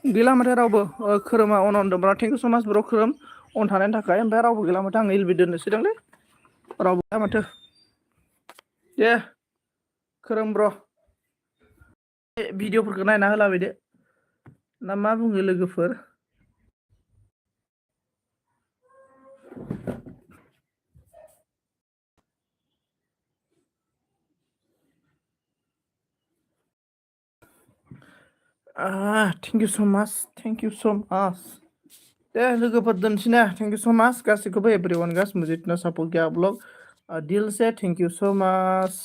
गैला माथो रावबो खोरोमा अन होनदोंब्रा थेंक इउ सो माच ब्र खोरोम अन थानायनि थाखाय ओमफ्राय रावबो गैला माथो आं एलबि दोननोसैदांलै रावबो गैया माथो दे खोरोम ब्र भिडिअफोरखौ नायना होलाबायदो ना मा बुङो लोगोफोर थेंक इउ सो माच दे लोगोफोर दोनसै ना थेंक इउ सो माच गासैखौबो एभ्रिवान गासिबो जितना सापर्ट गैया ब्लग दिल से थेंक इउ सो माच